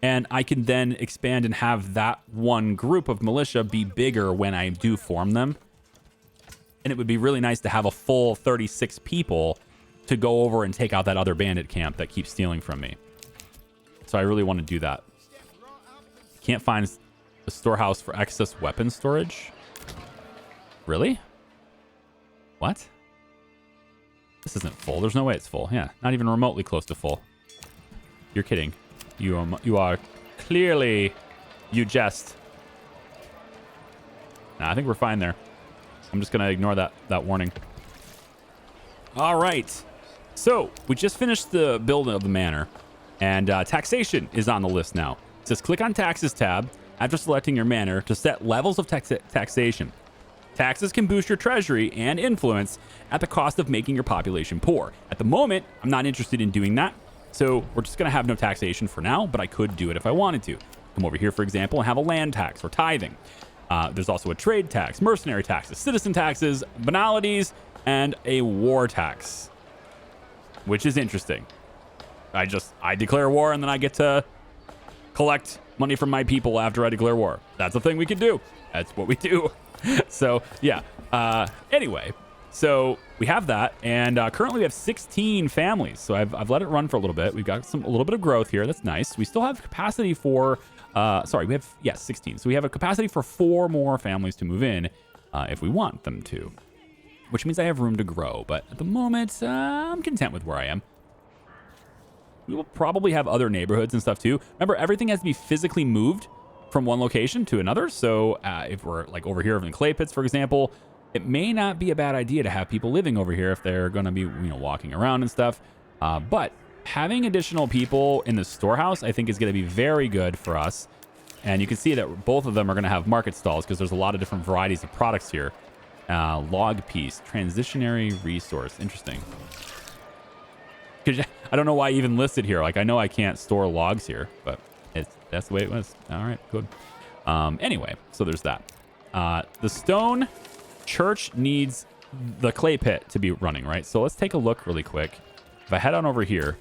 and I can then expand and have that one group of militia be bigger when I do form them. And it would be really nice to have a full 36 people to go over and take out that other bandit camp that keeps stealing from me. So I really want to do that. Can't find a storehouse for excess weapon storage. Really? What? This isn't full. There's no way it's full. Yeah, not even remotely close to full. You're kidding. You are clearly, you jest. Nah, I think we're fine there. I'm just gonna ignore that warning. All right. So we just finished the build of the manor, and taxation is on the list now. It says click on Taxes tab after selecting your manor to set levels of taxation. Taxes can boost your treasury and influence at the cost of making your population poor. At the moment, I'm not interested in doing that, so we're just going to have no taxation for now, but I could do it if I wanted to. Come over here, for example, and have a land tax or tithing. There's also a trade tax, mercenary taxes, citizen taxes, banalities, and a war tax, which is interesting. I declare war, and then I get to collect money from my people after I declare war. That's a thing we can do. That's what we do. So yeah. Anyway, so we have that, and currently we have 16 families. So I've let it run for a little bit. We've got a little bit of growth here. That's nice. We still have capacity for. Sorry, we have 16. So we have a capacity for 4 more families to move in if we want them to, which means I have room to grow. But at the moment, I'm content with where I am. We will probably have other neighborhoods and stuff too. Remember, everything has to be physically moved from one location to another. So if we're like over here in the clay pits, for example, it may not be a bad idea to have people living over here if they're going to be, walking around and stuff. But having additional people in the storehouse, I think, is going to be very good for us. And you can see that both of them are going to have market stalls because there's a lot of different varieties of products here. Log piece, transitionary resource. Interesting. Because I don't know why I even listed here. Like, I know I can't store logs here, but that's the way it was. All right, good. Anyway, so there's that. The stone church needs the clay pit to be running, right? So let's take a look really quick. If I head on over here,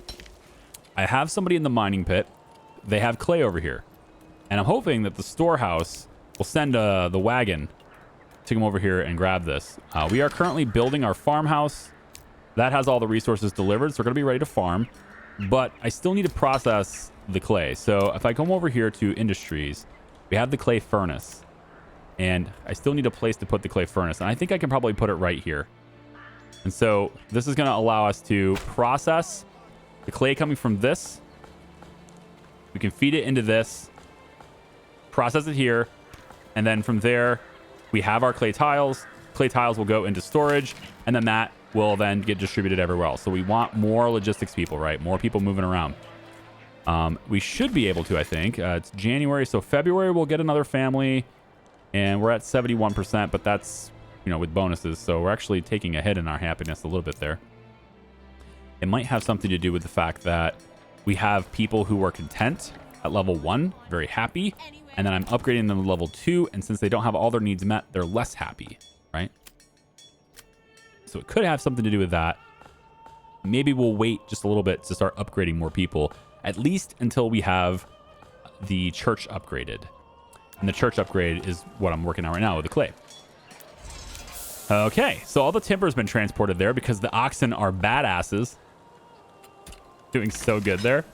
I have somebody in the mining pit. They have clay over here. And I'm hoping that the storehouse will send the wagon to come over here and grab this. We are currently building our farmhouse. That has all the resources delivered, so we're going to be ready to farm. But I still need to process the clay. So if I come over here to industries, we have the clay furnace. And I still need a place to put the clay furnace. And I think I can probably put it right here. And so this is going to allow us to process the clay coming from this. We can feed it into this, process it here. And then from there, we have our clay tiles. Clay tiles will go into storage. And then that will then get distributed everywhere else. So we want more logistics people, right? More people moving around. We should be able to, I think. It's January, so February we'll get another family, and we're at 71%, but that's, with bonuses, so we're actually taking a hit in our happiness a little bit there. It might have something to do with the fact that we have people who are content at level 1, very happy, and then I'm upgrading them to level 2, and since they don't have all their needs met, they're less happy, right? So it could have something to do with that. Maybe we'll wait just a little bit to start upgrading more people, at least until we have the church upgraded. And the church upgrade is what I'm working on right now with the clay. Okay, so all the timber has been transported there because the oxen are badasses. Doing so good there.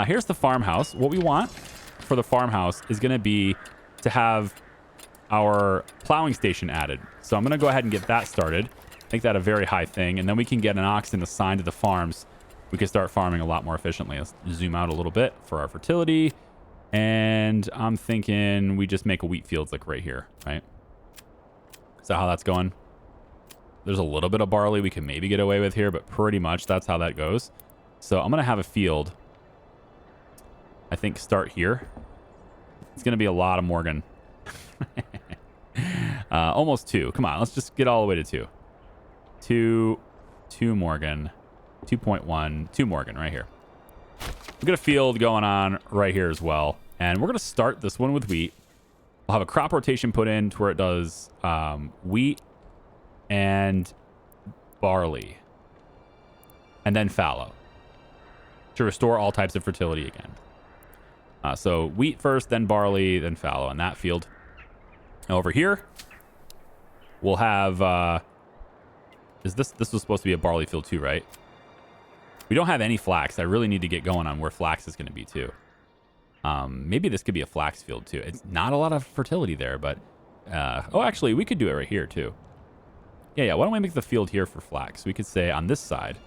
Here's the farmhouse. What we want for the farmhouse is going to be to have our plowing station added. So I'm going to go ahead and get that started. Make that a very high thing, and then we can get an oxen assigned to the farms. We can start farming a lot more efficiently. Let's zoom out a little bit for our fertility. And I'm thinking we just make a wheat field like right here, right? Is that how that's going? There's a little bit of barley we can maybe get away with here, but pretty much that's how that goes. So I'm going to have a field, I think, start here. It's going to be a lot of Morgan. Almost 2. Come on, let's just get all the way to 2. 2 Morgan, 2.1, 2 Morgan right here. We've got a field going on right here as well. And we're going to start this one with wheat. We'll have a crop rotation put in to where it does wheat and barley. And then fallow to restore all types of fertility again. So wheat first, then barley, then fallow in that field. Over here, we'll have... this was supposed to be a barley field too, right? We don't have any flax. I really need to get going on where flax is going to be too. Maybe this could be a flax field too. It's not a lot of fertility there, but... oh, actually, we could do it right here too. Yeah. Why don't we make the field here for flax? We could say on this side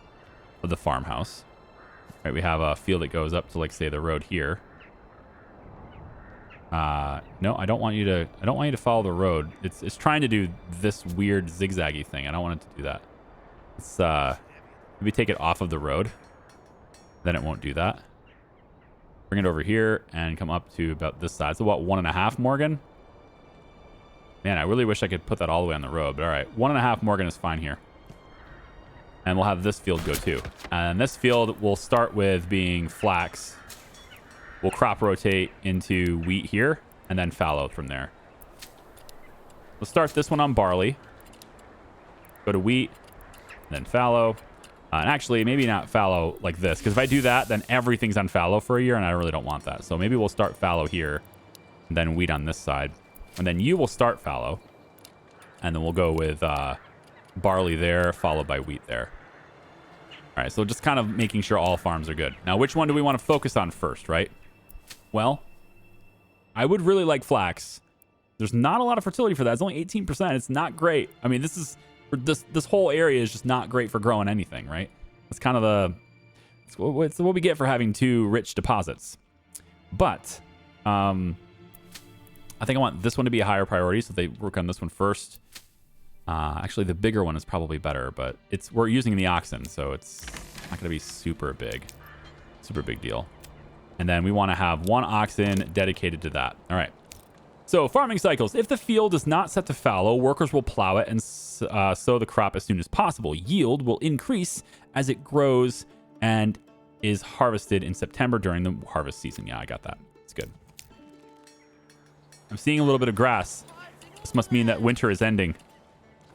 of the farmhouse. Right, we have a field that goes up to, like, say, the road here. No, I don't want you to follow the road. It's trying to do this weird zigzaggy thing. I don't want it to do that. Let's maybe take it off of the road. Then it won't do that. Bring it over here and come up to about this side. So about 1.5 Morgan. Man, I really wish I could put that all the way on the road, but all right. 1.5 Morgan is fine here. And we'll have this field go too. And this field will start with being flax. We'll crop rotate into wheat here and then fallow from there. We'll start this one on barley. Go to wheat, then fallow. And actually, maybe not fallow like this, because if I do that, then everything's on fallow for a year, and I really don't want that. So maybe we'll start fallow here, and then wheat on this side. And then you will start fallow. And then we'll go with barley there, followed by wheat there. All right, so just kind of making sure all farms are good. Now, which one do we want to focus on first, right? Well, I would really like flax. There's not a lot of fertility for that. It's only 18%. It's not great. I mean, this whole area is just not great for growing anything, right? That's kind of it's what we get for having 2 rich deposits. But I think I want this one to be a higher priority, so they work on this one first. Actually, the bigger one is probably better, but we're using the oxen, so it's not going to be super big deal. And then we want to have 1 oxen dedicated to that. All right. So farming cycles. If the field is not set to fallow, workers will plow it and sow the crop as soon as possible. Yield will increase as it grows and is harvested in September during the harvest season. Yeah, I got that. It's good. I'm seeing a little bit of grass. This must mean that winter is ending.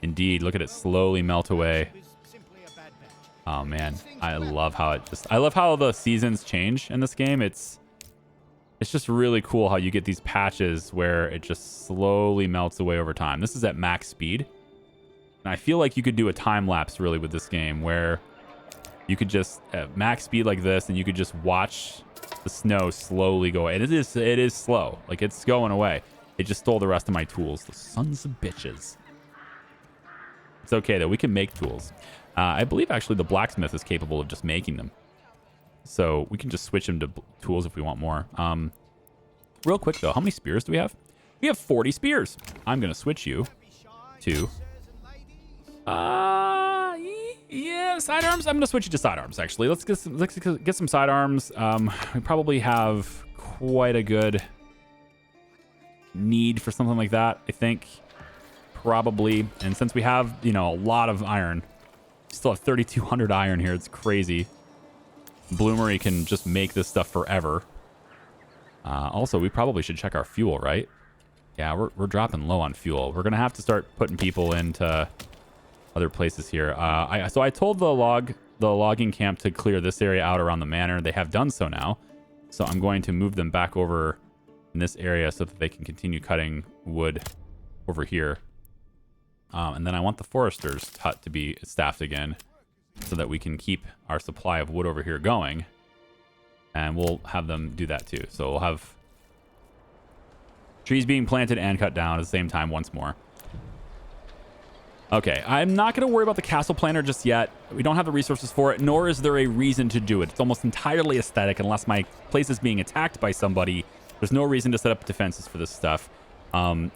Indeed, look at it slowly melt away. Oh man, I love how the seasons change in this game. It's just really cool how you get these patches where it just slowly melts away over time. This is at max speed. And I feel like you could do a time lapse really with this game where you could just at max speed like this and you could just watch the snow slowly go away. And it is slow. Like it's going away. It just stole the rest of my tools. The sons of bitches. It's okay though. We can make tools. I believe actually the blacksmith is capable of just making them. So we can just switch them to tools if we want more. Real quick though, how many spears do we have? We have 40 spears. I'm going to switch you to... yeah, sidearms. I'm going to switch you to sidearms actually. Let's get some sidearms. We probably have quite a good need for something like that, I think. Probably. And since we have, a lot of iron, we still have 3,200 iron here. It's crazy. Bloomery can just make this stuff forever. Also, we probably should check our fuel, right? Yeah, we're dropping low on fuel. We're going to have to start putting people into other places here. So I told the logging camp to clear this area out around the manor. They have done so now. So I'm going to move them back over in this area so that they can continue cutting wood over here. And then I want the forester's hut to be staffed again so that we can keep our supply of wood over here going. And we'll have them do that too. So we'll have trees being planted and cut down at the same time once more. Okay, I'm not going to worry about the castle planner just yet. We don't have the resources for it, nor is there a reason to do it. It's almost entirely aesthetic. Unless my place is being attacked by somebody, there's no reason to set up defenses for this stuff.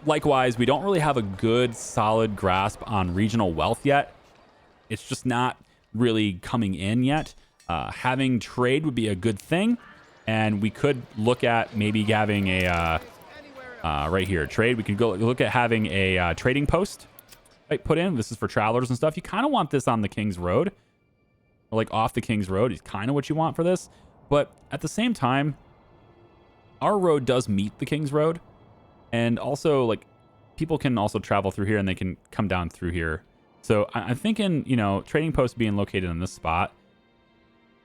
Likewise, we don't really have a good, solid grasp on regional wealth yet. It's just not really coming in yet. Having trade would be a good thing, and we could look at maybe having a right here trade. We could go look at having a trading post put in. This is for travelers and stuff. You kind of want this on the King's Road, or like off the King's Road is kind of what you want for this. But at the same time, our road does meet the King's Road, and also like people can also travel through here and they can come down through here. So I'm thinking, trading post being located in this spot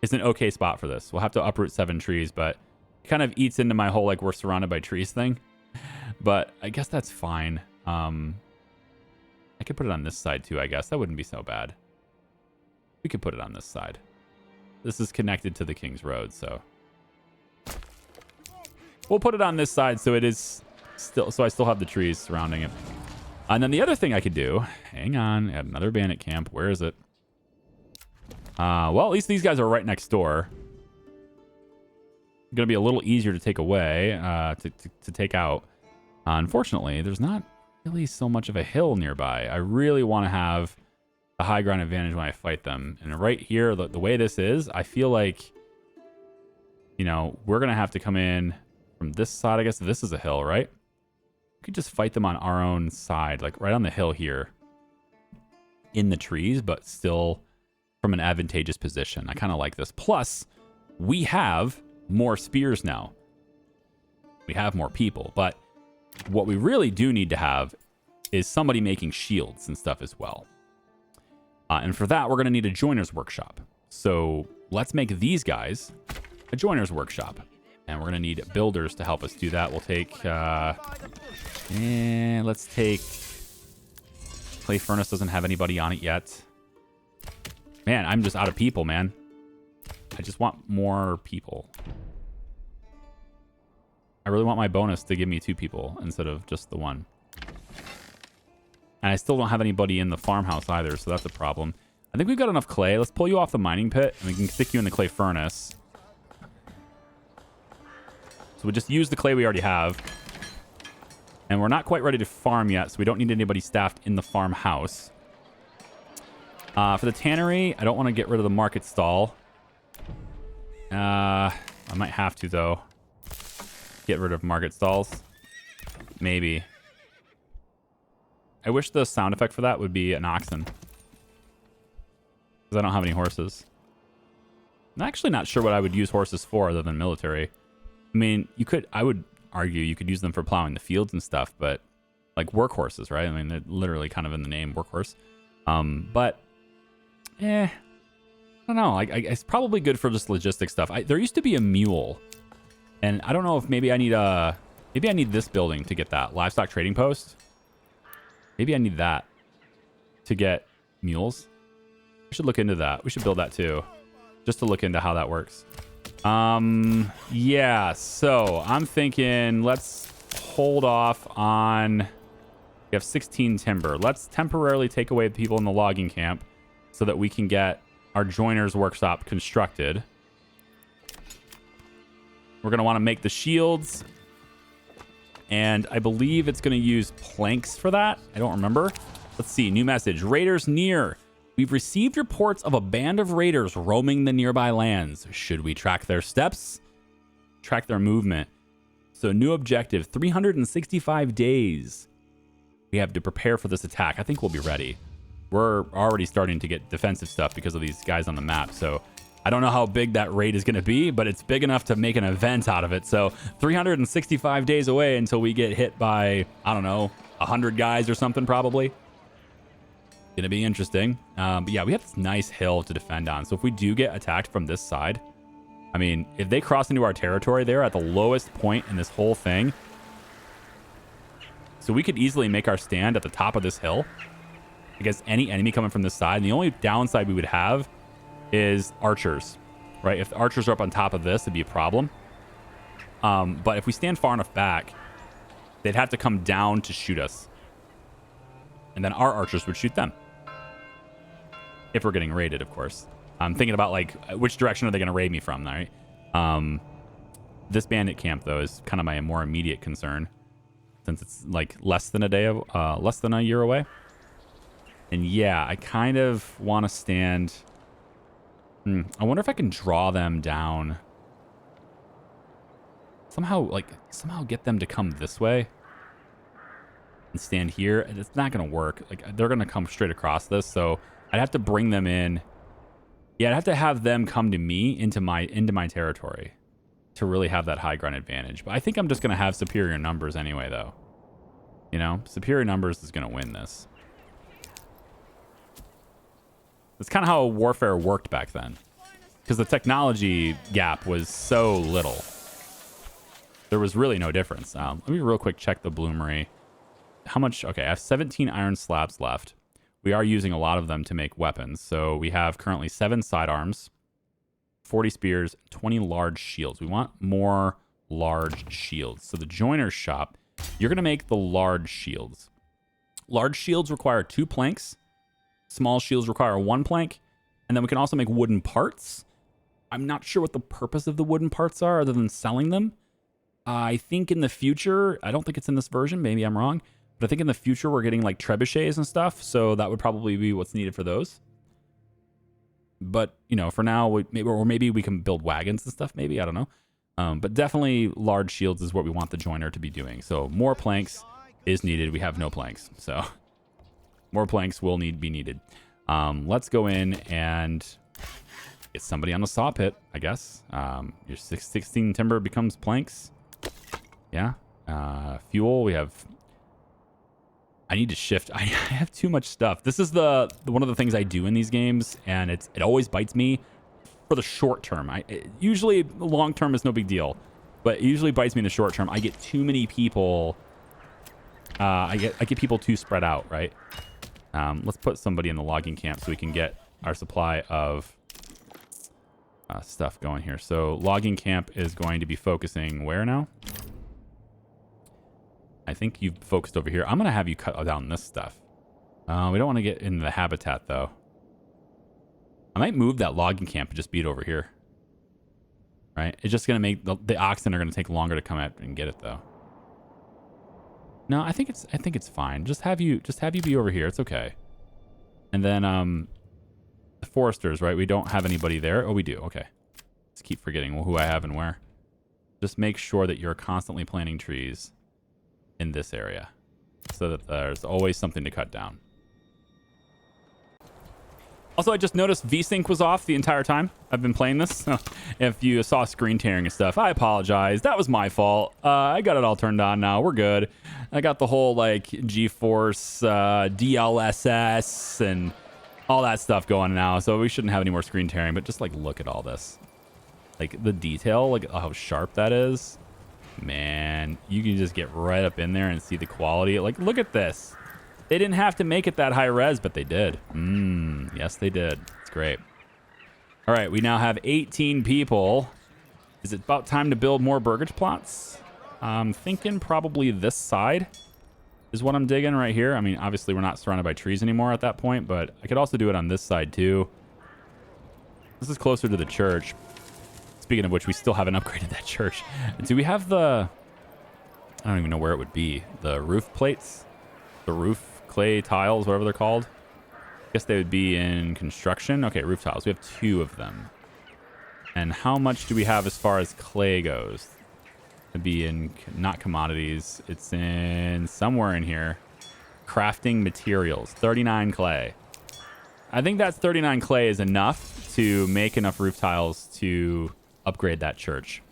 is an okay spot for this. We'll have to uproot 7 trees, but it kind of eats into my whole like we're surrounded by trees thing. But I guess that's fine. I could put it on this side too, I guess. That wouldn't be so bad. We could put it on this side. This is connected to the King's Road, so we'll put it on this side so it is still, so I still have the trees surrounding it. And then the other thing I could do, hang on, add another bandit camp. Where is it? Well, at least these guys are right next door. Going to be a little easier to take away, to take out. Unfortunately, there's not really so much of a hill nearby. I really want to have the high ground advantage when I fight them. And right here, the way this is, I feel like, we're going to have to come in from this side. I guess this is a hill, right? We could just fight them on our own side, like right on the hill here in the trees, but still from an advantageous position. I kind of like this. Plus, we have more spears now. We have more people, but what we really do need to have is somebody making shields and stuff as well. And for that, we're going to need a joiner's workshop. So let's make these guys a joiner's workshop. And we're going to need builders to help us do that. We'll take... let's take Clay furnace doesn't have anybody on it yet. Man, I'm just out of people, man. I just want more people. I really want my bonus to give me 2 people instead of just the 1. And I still don't have anybody in the farmhouse either, so that's a problem. I think we've got enough clay. Let's pull you off the mining pit, and we can stick you in the clay furnace. So we just use the clay we already have. And we're not quite ready to farm yet, so we don't need anybody staffed in the farmhouse. For the tannery, I don't want to get rid of the market stall. I might have to, though. Get rid of market stalls. Maybe. I wish the sound effect for that would be an oxen. Because I don't have any horses. I'm actually not sure what I would use horses for other than military. I mean, I would argue you could use them for plowing the fields and stuff, but like workhorses, right? I mean, they're literally kind of in the name, workhorse. But, I don't know. It's probably good for just logistic stuff. There used to be a mule, and I don't know if maybe I need this building to get that livestock trading post. Maybe I need that to get mules. I should look into that. We should build that too, just to look into how that works. Yeah, so I'm thinking let's hold off on... We have 16 timber. Let's temporarily take away the people in the logging camp so that we can get our joiner's workshop constructed. We're going to want to make the shields. And I believe it's going to use planks for that. I don't remember. Let's see. New message. Raiders near. We've received reports of a band of raiders roaming the nearby lands. Should we track their steps? Track their movement. So new objective, 365 days. We have to prepare for this attack. I think we'll be ready. We're already starting to get defensive stuff because of these guys on the map. So I don't know how big that raid is going to be, but it's big enough to make an event out of it. So 365 days away until we get hit by, I don't know, 100 guys or something probably. Going to be interesting. But yeah, we have this nice hill to defend on. So if we do get attacked from this side, I mean, if they cross into our territory, they're at the lowest point in this whole thing. So we could easily make our stand at the top of this hill against any enemy coming from this side. And the only downside we would have is archers, right? If the archers are up on top of this, it'd be a problem. But if we stand far enough back, they'd have to come down to shoot us. And then our archers would shoot them. If we're getting raided, of course. I'm thinking about, like, which direction are they going to raid me from, right? This bandit camp, though, is kind of my more immediate concern. Since it's, like, less than a year away. And, yeah, I kind of want to stand... I wonder if I can draw them down. Somehow get them to come this way. And stand here. It's not going to work. Like, they're going to come straight across this, so I'd have to bring them in. Yeah, I'd have to have them come to me into my territory to really have that high ground advantage. But I think I'm just going to have superior numbers anyway, though. You know, superior numbers is going to win this. That's kind of how warfare worked back then. Because the technology gap was so little. There was really no difference. Let me real quick check the bloomery. How much? Okay, I have 17 iron slabs left. We are using a lot of them to make weapons. So we have currently 7 sidearms, 40 spears, 20 large shields. We want more large shields. So the joiner's shop, you're going to make the large shields. Large shields require 2 planks. Small shields require 1 plank. And then we can also make wooden parts. I'm not sure what the purpose of the wooden parts are other than selling them. I think in the future, I don't think it's in this version. Maybe I'm wrong. But I think in the future, we're getting like trebuchets and stuff. So that would probably be what's needed for those. But, you know, for now, maybe we can build wagons and stuff. Maybe, I don't know. But definitely large shields is what we want the joiner to be doing. So more planks is needed. We have no planks. So more planks will be needed. Let's go in and get somebody on the saw pit, I guess. Your 16 timber becomes planks. Yeah. Fuel, we have... I need to shift. I have too much stuff. This is one of the things I do in these games, and it always bites me for the short term. Usually long term is no big deal, but it usually bites me in the short term. I get too many people. I get people too spread out, right? Let's put somebody in the logging camp so we can get our supply of stuff going here. So logging camp is going to be focusing where now? I think you've focused over here. I'm going to have you cut down this stuff. We don't want to get into the habitat, though. I might move that logging camp and just beat it over here. Right? It's just going to make... The oxen are going to take longer to come out and get it, though. No, I think it's fine. Just have you be over here. It's okay. And then, the foresters, right? We don't have anybody there. Oh, we do. Okay. Let's keep forgetting who I have and where. Just make sure that you're constantly planting trees in this area so that there's always something to cut down. Also, I just noticed VSync was off the entire time I've been playing this. If you saw screen tearing and stuff, I apologize. That was my fault. I got it all turned on now. We're good. I got the whole like GeForce DLSS and all that stuff going now, so we shouldn't have any more screen tearing. But just like look at all this, like the detail, like how sharp that is. Man, you can just get right up in there and see the quality. Like, look at this. They didn't have to make it that high res, but they did. Yes, they did. It's great. All right, we now have 18 people. Is it about time to build more burgage plots? I'm thinking probably this side is what I'm digging right here. I mean, obviously we're not surrounded by trees anymore at that point, but I could also do it on this side too. This is closer to the church. Speaking of which, we still haven't upgraded that church. Do we have the... I don't even know where it would be. The roof plates? The roof clay tiles, whatever they're called. I guess they would be in construction. Okay, roof tiles. We have 2 of them. And how much do we have as far as clay goes? It'd be in... not commodities. It's in... somewhere in here. Crafting materials. 39 clay. I think that 39 clay is enough to make enough roof tiles to... upgrade that church.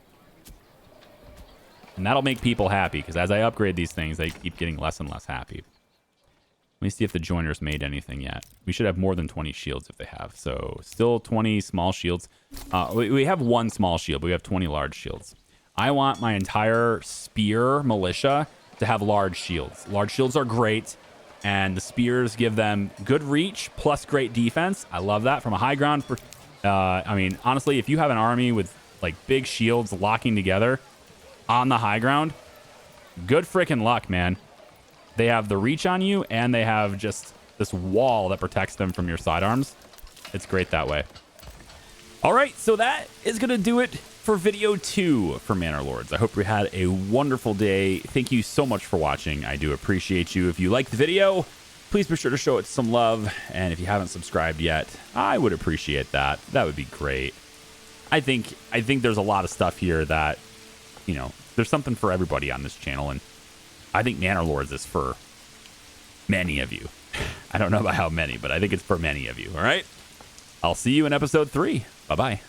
And that'll make people happy, because as I upgrade these things, they keep getting less and less happy. Let me see if the joiners made anything yet. We should have more than 20 shields if they have. So still 20 small shields. We have 1 small shield, but we have 20 large shields. I want my entire spear militia to have large shields. Large shields are great, and the spears give them good reach plus great defense. I love that from a high ground. I mean, honestly, if you have an army with like big shields locking together on the high ground, good freaking luck, man. They have the reach on you, and they have just this wall that protects them from your sidearms. It's great that way. All right, so that is going to do it for video 2 for Manor Lords. I hope you had a wonderful day. Thank you so much for watching. I do appreciate you. If you liked the video, please be sure to show it some love. And if you haven't subscribed yet, I would appreciate that. That would be great. I think there's a lot of stuff here that, you know, there's something for everybody on this channel. And I think Manor Lords is for many of you. I don't know about how many, but I think it's for many of you. All right. I'll see you in episode 3. Bye-bye.